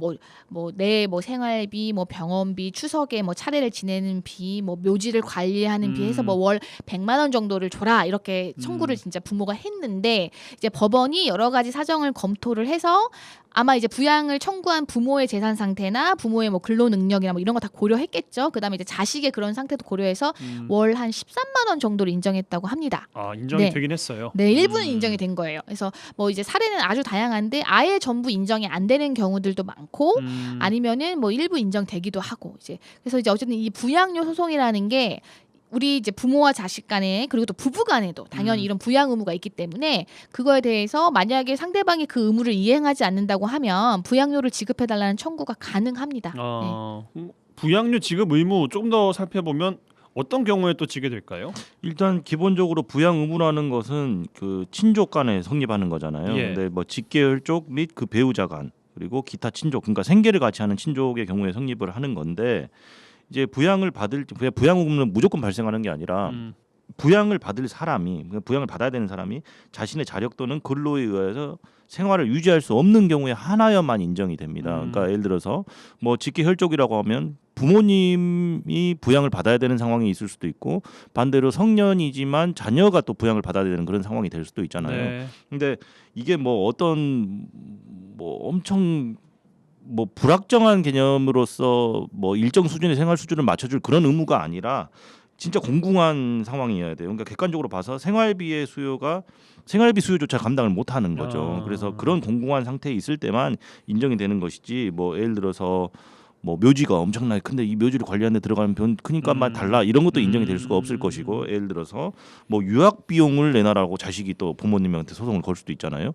내 생활비, 뭐 병원비, 추석에 뭐 차례를 지내는 비, 뭐 묘지를 관리하는 비 해서 뭐 월 100만 원 정도를 줘라 이렇게 청구를 진짜 부모가 했는데 이제 법원이 여러 가지 사정을 검토를 해서 아마 이제 부양을 청구한 부모의 재산 상태나 부모의 뭐 근로 능력이나 뭐 이런 거 다 고려했겠죠. 그다음에 이제 자식의 그런 상태도 고려해서 월 한 13만 원 정도를 인정했다고 합니다. 인정이 되긴 했어요. 네, 일부는 인정이 된 거예요. 그래서 뭐 이제 사례는 아주 다양한데 아예 전부 인정이 안 되는 경우들도 많고 아니면은 뭐 일부 인정되기도 하고 그래서 이제 어쨌든 이 부양료 소송이라는 게 우리 이제 부모와 자식 간에 그리고 또 부부 간에도 당연히 이런 부양 의무가 있기 때문에 그거에 대해서 만약에 상대방이 그 의무를 이행하지 않는다고 하면 부양료를 지급해달라는 청구가 가능합니다. 부양료 지급 의무 조금 더 살펴보면 어떤 경우에 또 지게 될까요? 일단 기본적으로 부양 의무라는 것은 그 친족 간에 성립하는 거잖아요. 예. 근데 뭐 직계혈 쪽 및 그 배우자 간 그리고 기타 친족 그러니까 생계를 같이 하는 친족의 경우에 성립을 하는 건데 이제 부양 의무는 무조건 발생하는 게 아니라 부양을 받을 사람이 부양을 받아야 되는 사람이 자신의 자력 또는 근로에 의해서 생활을 유지할 수 없는 경우에 하나여만 인정이 됩니다. 그러니까 예를 들어서 뭐 직계혈족이라고 하면 부모님이 부양을 받아야 되는 상황이 있을 수도 있고 반대로 성년이지만 자녀가 또 부양을 받아야 되는 그런 상황이 될 수도 있잖아요. 네. 근데 이게 뭐 어떤 뭐 엄청 뭐 불확정한 개념으로서 뭐 일정 수준의 생활 수준을 맞춰줄 그런 의무가 아니라 진짜 공공한 상황이어야 돼요. 그러니까 객관적으로 봐서 생활비 수요조차 감당을 못하는 거죠. 아. 그래서 그런 공공한 상태에 있을 때만 인정이 되는 것이지 뭐 예를 들어서 뭐 묘지가 엄청나게 큰데 이 묘지를 관리하는 데 들어가면 크니까만 달라 이런 것도 인정이 될 수가 없을 것이고 예를 들어서 뭐 유학 비용을 내놔라고 자식이 또 부모님한테 소송을 걸 수도 있잖아요.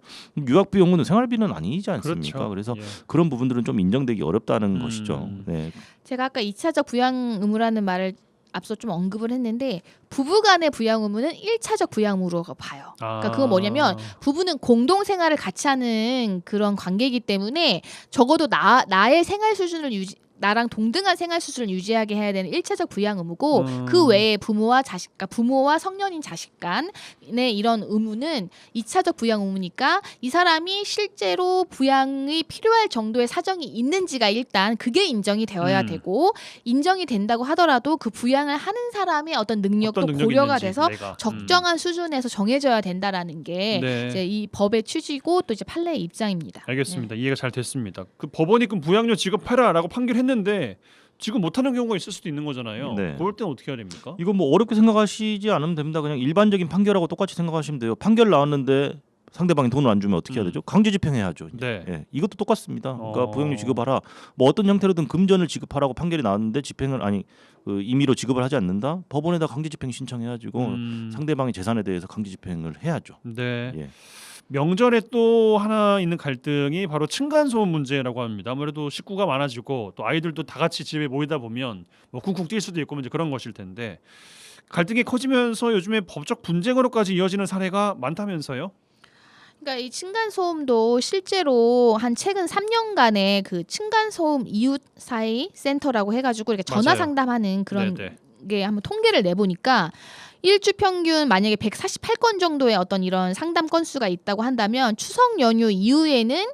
유학 비용은 생활비는 아니지 않습니까? 그렇죠. 그래서 예. 그런 부분들은 좀 인정되기 어렵다는 것이죠. 네. 제가 아까 2차적 부양 의무라는 말을 앞서 좀 언급을 했는데 부부간의 부양 의무는 1차적 부양 의무로 봐요. 그러니까 그건 뭐냐면 부부는 공동 생활을 같이 하는 그런 관계이기 때문에 적어도 나의 생활 수준을 나랑 동등한 생활 수준을 유지하게 해야 되는 1차적 부양 의무고 그 외에 부모와 자식, 그러니까 부모와 성년인 자식 간의 이런 의무는 2차적 부양 의무니까 이 사람이 실제로 부양이 필요할 정도의 사정이 있는지가 일단 그게 인정이 되어야 되고 인정이 된다고 하더라도 그 부양을 하는 사람의 어떤 능력도 고려가 돼서 적정한 수준에서 정해져야 된다라는 게 네. 이제 이 법의 취지고 또 이제 판례의 입장입니다. 알겠습니다. 이해가 잘 됐습니다. 그 법원이 그럼 부양료 지급해라라고 판결했는데 지금 못하는 경우가 있을 수도 있는 거잖아요. 네. 그럴 때는 어떻게 해야 됩니까? 이거 뭐 어렵게 생각하시지 않으면 됩니다. 그냥 일반적인 판결하고 똑같이 생각하시면 돼요. 판결 나왔는데 상대방이 돈을 안 주면 어떻게 해야 되죠? 강제 집행해야죠. 네. 예, 이것도 똑같습니다. 그러니까 부양료 지급하라. 뭐 어떤 형태로든 금전을 지급하라고 판결이 나왔는데 그 임의로 지급을 하지 않는다. 법원에다 강제 집행 신청해가지고 상대방의 재산에 대해서 강제 집행을 해야죠. 네. 예. 명절에 또 하나 있는 갈등이 바로 층간소음 문제라고 합니다. 아무래도 식구가 많아지고 또 아이들도 다 같이 집에 모이다 보면 뭐 쿵쿵 뛸 수도 있고 이제 그런 것일 텐데 갈등이 커지면서 요즘에 법적 분쟁으로까지 이어지는 사례가 많다면서요? 그러니까 이 층간소음도 실제로 한 최근 3년간의 그 층간소음 이웃 사이 센터라고 해가지고 이렇게 전화 맞아요. 상담하는 그런 네네. 게 한번 통계를 내보니까 일주 평균 만약에 148건 정도의 어떤 이런 상담 건수가 있다고 한다면 추석 연휴 이후에는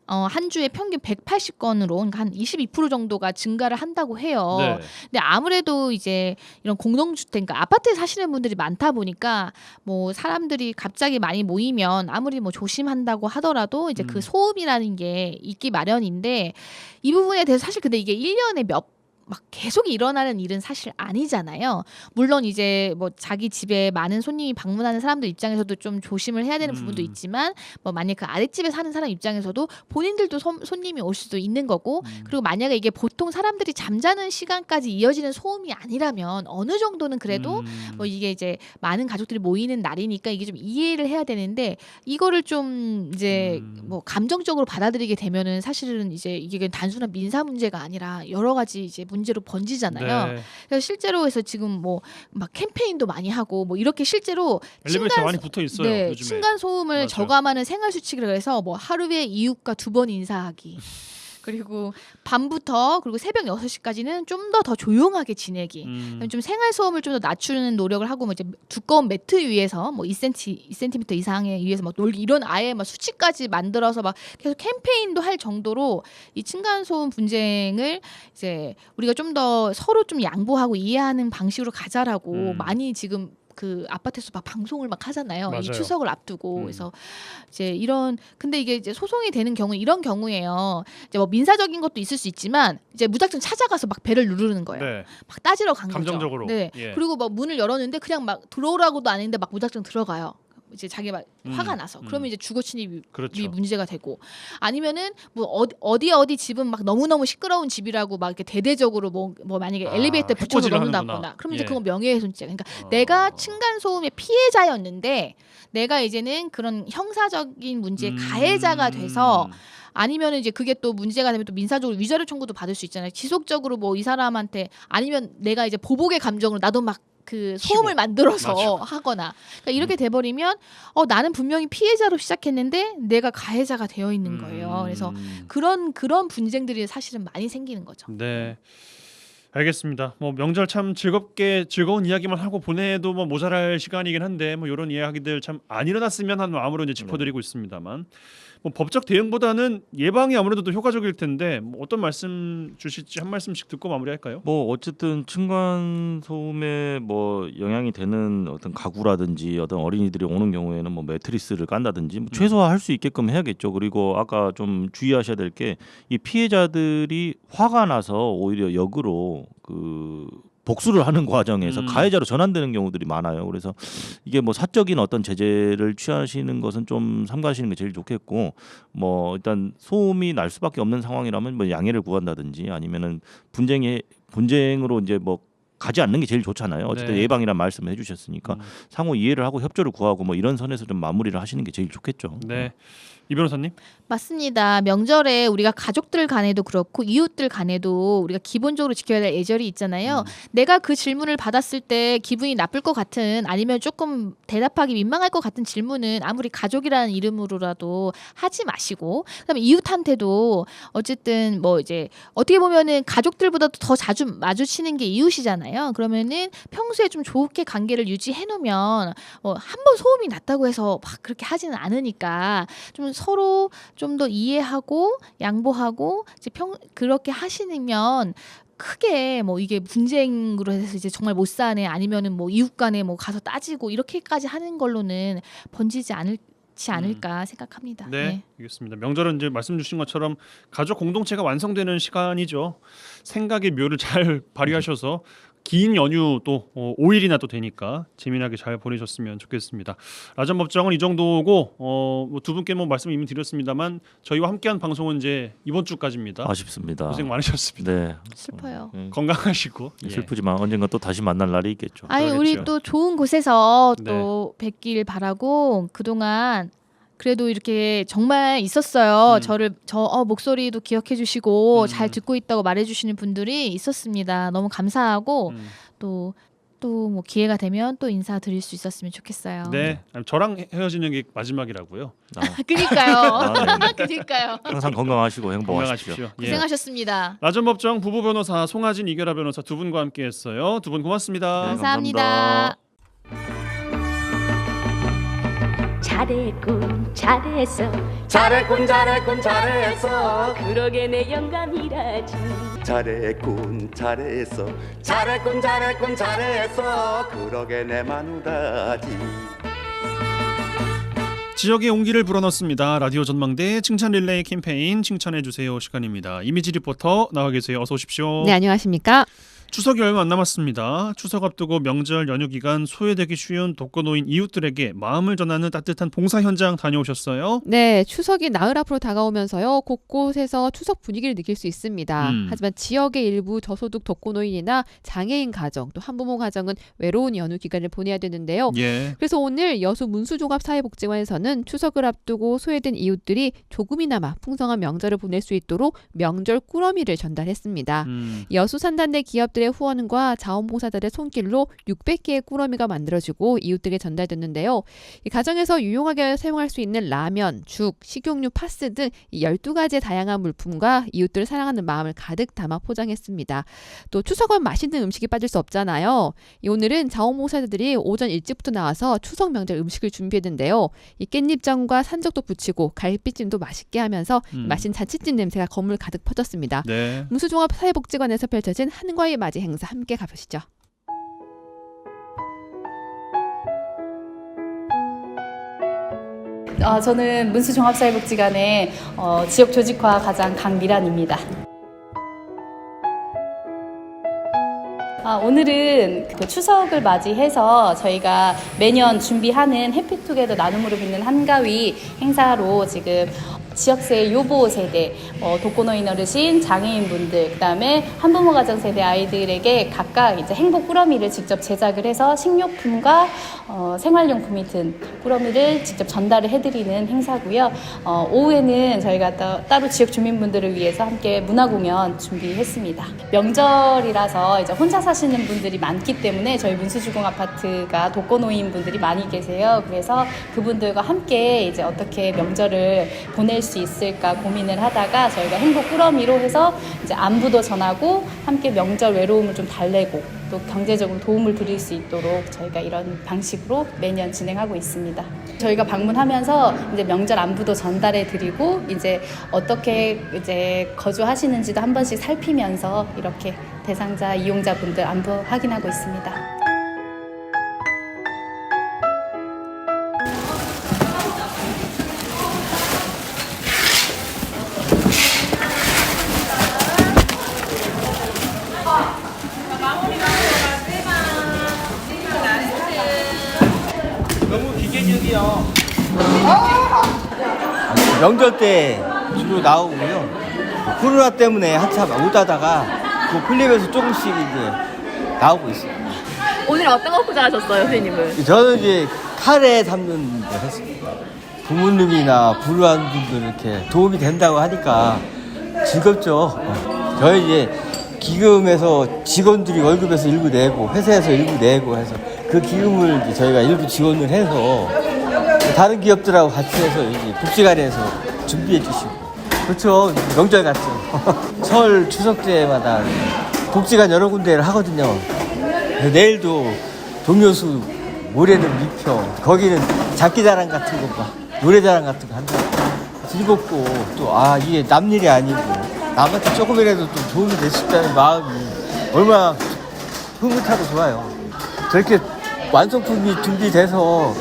한 주에 평균 180건으로 그러니까 한 22% 정도가 증가를 한다고 해요. 네. 근데 아무래도 이제 이런 공동주택, 그러니까 아파트에 사시는 분들이 많다 보니까 뭐 사람들이 갑자기 많이 모이면 아무리 뭐 조심한다고 하더라도 이제 그 소음이라는 게 있기 마련인데 이 부분에 대해서 사실 근데 이게 1년에 막 계속 일어나는 일은 사실 아니잖아요. 물론 이제 뭐 자기 집에 많은 손님이 방문하는 사람들 입장에서도 좀 조심을 해야 되는 부분도 있지만 뭐 만약 그 아랫집에 사는 사람 입장에서도 본인들도 손님이 올 수도 있는 거고 그리고 만약에 이게 보통 사람들이 잠자는 시간까지 이어지는 소음이 아니라면 어느 정도는 그래도 뭐 이게 이제 많은 가족들이 모이는 날이니까 이게 좀 이해를 해야 되는데 이거를 좀 이제 뭐 감정적으로 받아들이게 되면은 사실은 이제 이게 그냥 단순한 민사 문제가 아니라 여러 가지 이제 문제로 번지잖아요. 네. 그래서 실제로 해서 지금 뭐 막 캠페인도 많이 하고 뭐 이렇게 실제로 엘리베이터 많이 붙어 있어요. 네, 요즘에. 층간 소음을 맞아요. 저감하는 생활 수칙을 해서 뭐 하루에 이웃과 2번 인사하기. 그리고 밤부터 그리고 새벽 6시까지는 좀 더 조용하게 지내기. 좀 생활 소음을 좀 더 낮추는 노력을 하고 뭐 이제 두꺼운 매트 위에서 뭐 2cm 이상의 위에서 막 놀기 이런 아예 막 수치까지 만들어서 막 계속 캠페인도 할 정도로 이 층간 소음 분쟁을 이제 우리가 좀 더 서로 좀 양보하고 이해하는 방식으로 가자라고 많이 지금 그 아파트에서 막 방송을 막 하잖아요. 맞아요. 이 추석을 앞두고 그래서 이제 이런 근데 이게 이제 소송이 되는 경우 이런 경우에요. 이제 뭐 민사적인 것도 있을 수 있지만 이제 무작정 찾아가서 막 배를 누르는 거예요. 네. 막 따지러 간 감정적으로. 거죠. 네. 예. 그리고 막 문을 열었는데 그냥 막 들어오라고도 안 했는데 막 무작정 들어가요. 이제 자기 막 화가 나서 그러면 이제 주거 침입이 그렇죠. 문제가 되고 아니면은 뭐 어디 집은 막 너무너무 시끄러운 집이라고 막 이렇게 대대적으로 뭐 만약에 엘리베이터에 붙여서 해코지를 넣는다거나 하는구나. 그러면 이제 예. 그건 명예훼손죄. 그러니까 내가 층간 소음의 피해자였는데 내가 이제는 그런 형사적인 문제의 가해자가 돼서 아니면은 이제 그게 또 문제가 되면 또 민사적으로 위자료 청구도 받을 수 있잖아요. 지속적으로 뭐 이 사람한테 아니면 내가 이제 보복의 감정으로 나도 막 그 소음을 만들어서 하거나 그러니까 이렇게 돼버리면 나는 분명히 피해자로 시작했는데 내가 가해자가 되어 있는 거예요. 그래서 그런 분쟁들이 사실은 많이 생기는 거죠. 네. 알겠습니다. 뭐 명절 참 즐거운 이야기만 하고 보내도 뭐 모자랄 시간이긴 한데 뭐 이런 이야기들 참 안 일어났으면 하는 마음으로 이제 짚어드리고 있습니다만 뭐 법적 대응보다는 예방이 아무래도 더 효과적일 텐데 뭐 어떤 말씀 주실지 한 말씀씩 듣고 마무리할까요? 뭐 어쨌든 층간 소음에 뭐 영향이 되는 어떤 가구라든지 어떤 어린이들이 오는 경우에는 뭐 매트리스를 깐다든지 뭐 최소화할 수 있게끔 해야겠죠. 그리고 아까 좀 주의하셔야 될 게 이 피해자들이 화가 나서 오히려 역으로 그 복수를 하는 과정에서 가해자로 전환되는 경우들이 많아요. 그래서 이게 뭐 사적인 어떤 제재를 취하시는 것은 좀 삼가하시는 게 제일 좋겠고, 뭐 일단 소음이 날 수밖에 없는 상황이라면 뭐 양해를 구한다든지 아니면은 분쟁으로 이제 뭐 가지 않는 게 제일 좋잖아요. 어쨌든 네. 예방이란 말씀을 해주셨으니까 상호 이해를 하고 협조를 구하고 뭐 이런 선에서 좀 마무리를 하시는 게 제일 좋겠죠. 네. 이 변호사님? 맞습니다. 명절에 우리가 가족들 간에도 그렇고 이웃들 간에도 우리가 기본적으로 지켜야 될 예절이 있잖아요. 내가 그 질문을 받았을 때 기분이 나쁠 것 같은 아니면 조금 대답하기 민망할 것 같은 질문은 아무리 가족이라는 이름으로라도 하지 마시고, 그다음에 이웃한테도 어쨌든 뭐 이제 어떻게 보면은 가족들보다도 더 자주 마주치는 게 이웃이잖아요. 그러면은 평소에 좀 좋게 관계를 유지해 놓으면 한 번 소음이 났다고 해서 막 그렇게 하지는 않으니까 좀 서로 좀 더 이해하고 양보하고 이제 그렇게 하시면 크게 뭐 이게 분쟁으로 해서 이제 정말 못 사네 아니면은 뭐 이웃 간에 뭐 가서 따지고 이렇게까지 하는 걸로는 번지지 않을까 생각합니다. 네, 알겠습니다. 명절은 이제 말씀 주신 것처럼 가족 공동체가 완성되는 시간이죠. 생각의 묘를 잘 발휘하셔서 긴 연휴 또 5일이나 또 되니까 재미나게 잘 보내셨으면 좋겠습니다. 라전 법정은 이 정도고 뭐두 분께 뭐 말씀 이미 드렸습니다만 저희와 함께한 방송은 이제 이번 주까지입니다. 아쉽습니다. 고생 많으셨습니다. 네. 슬퍼요. 건강하시고 슬프지만 언젠가 또 다시 만날 날이 있겠죠. 아니 그러겠죠. 우리 또 좋은 곳에서 네. 또 뵙길 바라고, 그동안 그래도 이렇게 정말 있었어요. 목소리도 기억해 주시고 잘 듣고 있다고 말해 주시는 분들이 있었습니다. 너무 감사하고 또 뭐 기회가 되면 또 인사드릴 수 있었으면 좋겠어요. 네, 저랑 헤어지는 게 마지막이라고요. 그니까요. 네. 그니까요. 항상 건강하시고 행복하십시오. 건강하십시오. 예. 고생하셨습니다. 라전 법정 부부 변호사 송하진 이결아 변호사 두 분과 함께했어요. 두 분 고맙습니다. 네, 감사합니다. 잘했군 잘했어 잘했군 잘했군 잘했어 그러게 내 영감이라지 잘했군 잘했어 잘했군 잘했군 잘했어 그러게 내 마누라지. 지역의 온기를 불어넣습니다. 라디오 전망대 칭찬 릴레이 캠페인 칭찬해 주세요 시간입니다. 이미지 리포터 나와 계세요. 어서 오십시오. 네, 안녕하십니까? 추석이 얼마 안 남았습니다. 추석 앞두고 명절 연휴 기간 소외되기 쉬운 독거노인 이웃들에게 마음을 전하는 따뜻한 봉사 현장 다녀오셨어요? 네, 추석이 나흘 앞으로 다가오면서요. 곳곳에서 추석 분위기를 느낄 수 있습니다. 하지만 지역의 일부 저소득 독거노인이나 장애인 가정, 또 한부모 가정은 외로운 연휴 기간을 보내야 되는데요. 예. 그래서 오늘 여수 문수종합사회복지관에서는 추석을 앞두고 소외된 이웃들이 조금이나마 풍성한 명절을 보낼 수 있도록 명절 꾸러미를 전달했습니다. 여수 산단내 기업들의 후원과 자원봉사자들의 손길로 600개의 꾸러미가 만들어지고 이웃들에게 전달됐는데요. 이 가정에서 유용하게 사용할 수 있는 라면, 죽, 식용유, 파스 등 12가지의 다양한 물품과 이웃들을 사랑하는 마음을 가득 담아 포장했습니다. 또 추석은 맛있는 음식이 빠질 수 없잖아요. 오늘은 자원봉사자들이 오전 일찍부터 나와서 추석 명절 음식을 준비했는데요. 이 깻잎전과 산적도 부치고 갈비찜도 맛있게 하면서 맛있는 자취찜 냄새가 건물 가득 퍼졌습니다. 네. 문수종합사회복지관에서 펼쳐진 한과의 맞이 행사 함께 가보시죠. 저는 문수종합사회복지관의 지역 조직화 과장 강미란입니다. 오늘은 그 추석을 맞이해서 저희가 매년 준비하는 해피투게더 나눔으로 빛는 한가위 행사로 지금 지역세 요보 세대, 독거노인 어르신, 장애인분들, 그다음에 한부모 가정 세대 아이들에게 각각 이제 행복 꾸러미를 직접 제작을 해서 식료품과 생활용품이 든 꾸러미를 직접 전달을 해드리는 행사고요. 오후에는 저희가 따로 지역 주민분들을 위해서 함께 문화공연 준비했습니다. 명절이라서 이제 혼자 사시는 분들이 많기 때문에 저희 문수주공 아파트가 독거노인 분들이 많이 계세요. 그래서 그분들과 함께 이제 어떻게 명절을 보낼 수 있을까 고민을 하다가 저희가 행복 꾸러미로 해서 이제 안부도 전하고 함께 명절 외로움을 좀 달래고 또 경제적으로 도움을 드릴 수 있도록 저희가 이런 방식으로 매년 진행하고 있습니다. 저희가 방문하면서 이제 명절 안부도 전달해 드리고 이제 어떻게 이제 거주하시는지도 한 번씩 살피면서 이렇게 대상자 이용자분들 안부 확인하고 있습니다. 너무 기계적이요. 명절 때 주로 나오고요. 코로나 때문에 한참 못 하다가 그 풀리면서 조금씩 이제 나오고 있어요. 오늘 어떤 거 포장하셨어요, 선생님은? 저는 이제 카레 담는 걸 했습니다. 부모님이나 불우한 분들 이렇게 도움이 된다고 하니까 즐겁죠. 저희 이제 기금에서 직원들이 월급에서 일부 내고 회사에서 일부 내고 해서 그 기금을 이제 저희가 일부 지원을 해서 다른 기업들하고 같이 해서 이제 복지관에서 준비해 주시고 그렇죠. 명절 같죠. 설 추석 때마다 복지관 여러 군데를 하거든요. 내일도 동료수 모래는 미평 거기는 장기자랑 같은 거 막 노래자랑 같은 거 한다. 즐겁고 또 이게 남 일이 아니고 남한테 조금이라도 좀 도움이 될 수 있다는 마음이 얼마나 흐뭇하고 좋아요. 저렇게 완성품이 준비돼서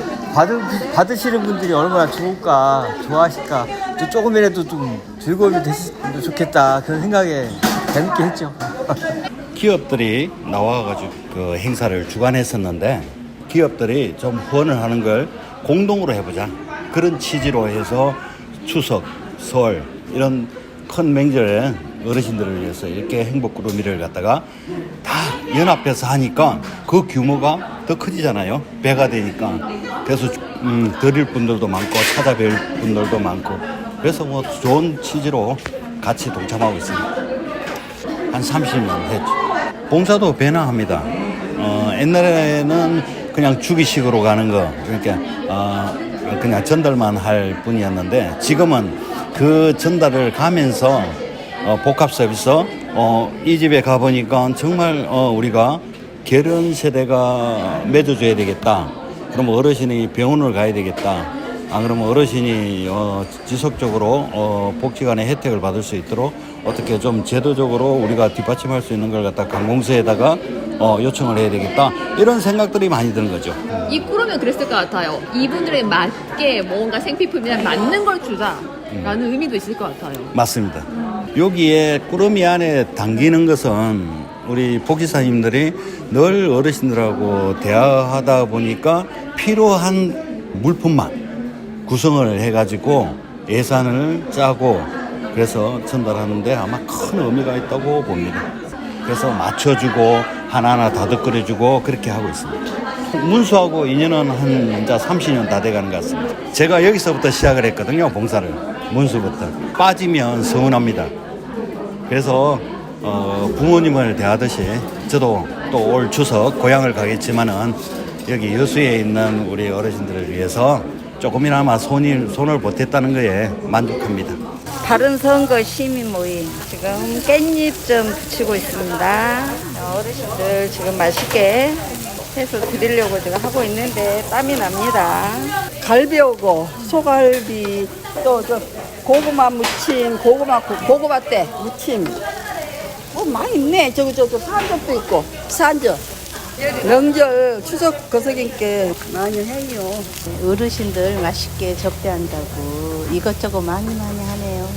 받으시는 분들이 얼마나 좋을까, 좋아하실까, 또 조금이라도 좀 즐거움이 됐으면 좋겠다 그런 생각에 재밌게 했죠. 기업들이 나와가지고 그 행사를 주관했었는데 기업들이 좀 후원을 하는 걸 공동으로 해보자 그런 취지로 해서 추석, 설 이런 큰 명절에 어르신들을 위해서 이렇게 행복꾸러미를 갖다가 다 연합해서 하니까 그 규모가 더 커지잖아요. 배가 되니까. 그래서 드릴 분들도 많고 찾아뵐 분들도 많고 그래서 뭐 좋은 취지로 같이 동참하고 있습니다. 한 30년 했죠. 봉사도 변화합니다. 옛날에는 그냥 주기식으로 가는 거 그러니까 그냥 전달만 할 뿐이었는데 지금은 그 전달을 가면서 복합 서비스 이 집에 가보니까 정말 우리가 게으른 세대가 맺어줘야 되겠다. 그럼 어르신이 병원을 가야 되겠다. 그러면 어르신이 지속적으로 복지관의 혜택을 받을 수 있도록 어떻게 좀 제도적으로 우리가 뒷받침할 수 있는 걸 갖다 관공서에다가 요청을 해야 되겠다. 이런 생각들이 많이 드는 거죠. 이 꾸러미가 그랬을 것 같아요. 이분들에 맞게 뭔가 생필품이나 맞는 걸 주자라는 의미도 있을 것 같아요. 맞습니다. 여기에 꾸러미 안에 담기는 것은 우리 복지사님들이 늘 어르신들하고 대화하다 보니까 필요한 물품만 구성을 해가지고 예산을 짜고 그래서 전달하는데 아마 큰 의미가 있다고 봅니다. 그래서 맞춰주고 하나하나 다독거려주고 그렇게 하고 있습니다. 문수하고 인연은 한 이제 30년 다 돼가는 것 같습니다. 제가 여기서부터 시작을 했거든요. 봉사를. 문수부터. 빠지면 서운합니다. 그래서 부모님을 대하듯이 저도 또 올 추석 고향을 가겠지만은 여기 여수에 있는 우리 어르신들을 위해서 조금이나마 손을 보탰다는 거에 만족합니다. 바른 선거 시민 모임 지금 깻잎 좀 붙이고 있습니다. 어르신들 지금 맛있게 해서 드리려고 제가 하고 있는데 땀이 납니다. 갈비 오고 소갈비 또 저 고구마 무침 고구마 때 무침 많이 있네. 저기 산적도 있고 산적 명절 추석 거석인께 많이 해요. 어르신들 맛있게 접대한다고 이것저것 많이 하네요.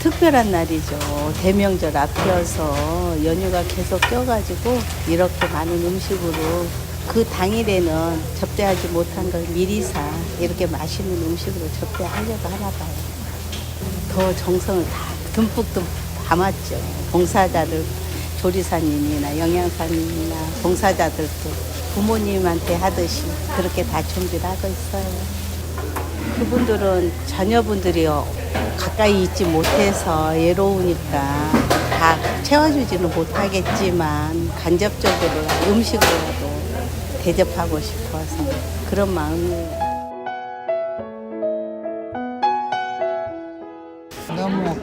특별한 날이죠. 대명절 앞이어서 연휴가 계속 껴가지고 이렇게 많은 음식으로 그 당일에는 접대하지 못한 걸 미리사 이렇게 맛있는 음식으로 접대하려고 하나 봐요. 더 정성을 다 듬뿍 담았죠. 봉사자들 조리사님이나 영양사님이나 봉사자들도 부모님한테 하듯이 그렇게 다 준비를 하고 있어요. 그분들은 자녀분들이 가까이 있지 못해서 외로우니까 다 채워주지는 못하겠지만 간접적으로 음식으로라도 대접하고 싶어서 그런 마음이에요.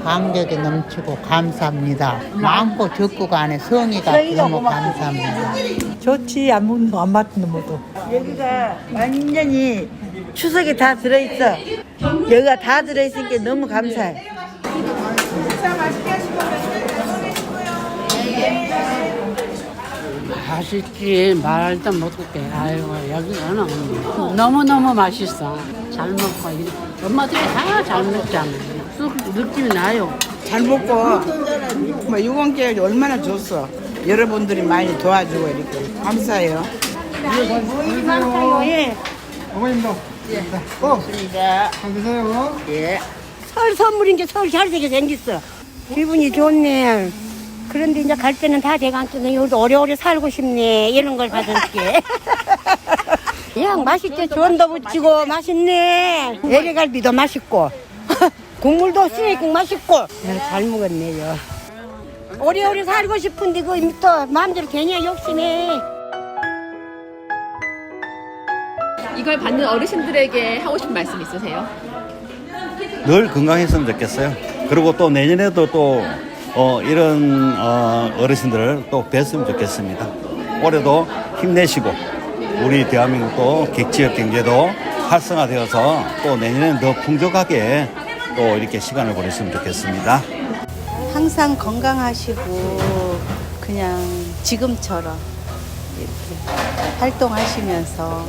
감격이 넘치고 감사합니다. 많고 적고 간에 성의가 너무 감사합니다. 좋지. 안 맞는 놈도. 여기가 완전히 추석이 다 들어있어. 여기가 다 들어있으니까 너무 감사해. 맛있지. 말도 못할게. 아이고 여기는 너무너무 맛있어. 잘 먹고 엄마들이 다 잘 먹잖아. 쑥 느낌이 나요. 잘 먹고 뭐 유공계 얼마나 줬어. 여러분들이 많이 도와주고 이렇게 감사해요. 모임이 많아요. 예. 어머님도. 예. 고맙습니다. 잘 드세요. 예. 설 선물인 게 서울 잘되게 생겼어. 기분이 좋네. 그런데 이제 갈 때는 다 돼가지고 여기도 오래오래 살고 싶네. 이런 걸 받을게. 그냥 맛있게 전도 붙이고 맛있네. 애리갈비도 맛있고 국물도 시래국 맛있고. 잘 먹었네요. 오래오래 살고 싶은데 그 밑에 마음대로 되냐 욕심이. 이걸 받는 어르신들에게 하고 싶은 말씀 있으세요? 늘 건강했으면 좋겠어요. 그리고 또 내년에도 또 이런 어르신들을 또 뵀으면 좋겠습니다. 올해도 힘내시고 우리 대한민국도 지역 경제도 활성화되어서 또 내년에는 더 풍족하게 또 이렇게 시간을 보냈으면 좋겠습니다. 항상 건강하시고 그냥 지금처럼 이렇게 활동하시면서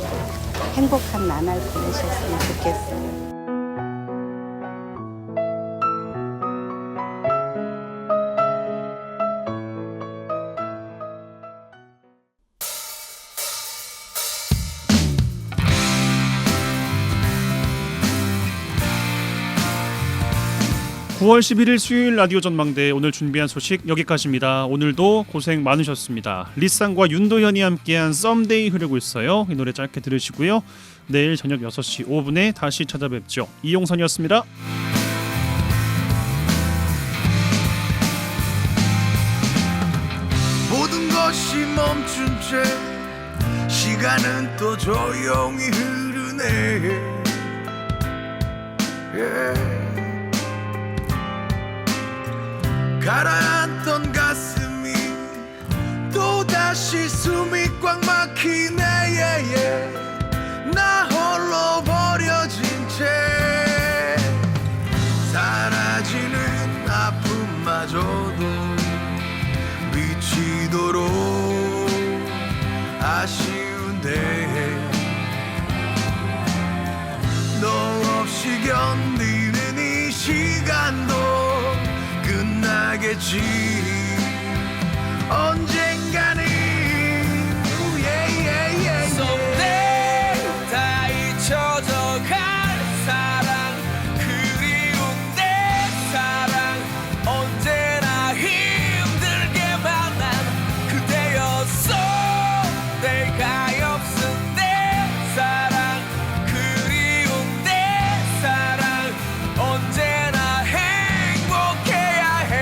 행복한 나날 보내셨으면 좋겠어요. (9월 11일) 수요일 라디오 전망대 오늘 준비한 소식 여기까지입니다. 오늘도 고생 많으셨습니다. 리쌍과 윤도현이 함께한 썸데이 흐르고 있어요. 이 노래 짧게 들으시고요. 내일 저녁 6시 5분에 다시 찾아뵙죠. 이용선이었습니다. 모든 것이 멈춘 채 시간은 또 조용히 흐르네. 가라앉던 가슴이 또다시 숨이 꽉 막히네. 나 홀로 버려진 채 사라지는 아픔마저도 미치도록 아쉬운데 너 없이 견디는 이 시간도 끝나겠지 언젠가는. Someday 다 잊혀져 갈 사랑 그리운 내 사랑 언제나 힘들게 만난 그대였어. 내가 없은 내 사랑 그리운 내 사랑 언제나 행복해야 해.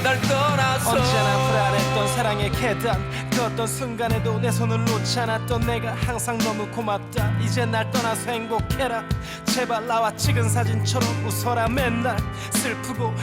날 떠나서 언제나 불안했던 사랑의 계단 그 어떤 순간에도 내 손을 놓지 않았던 내가 항상 너무 고맙다. 이제 날 떠나서 행복해라. 제발 나와 찍은 사진처럼 웃어라. 맨날 슬프고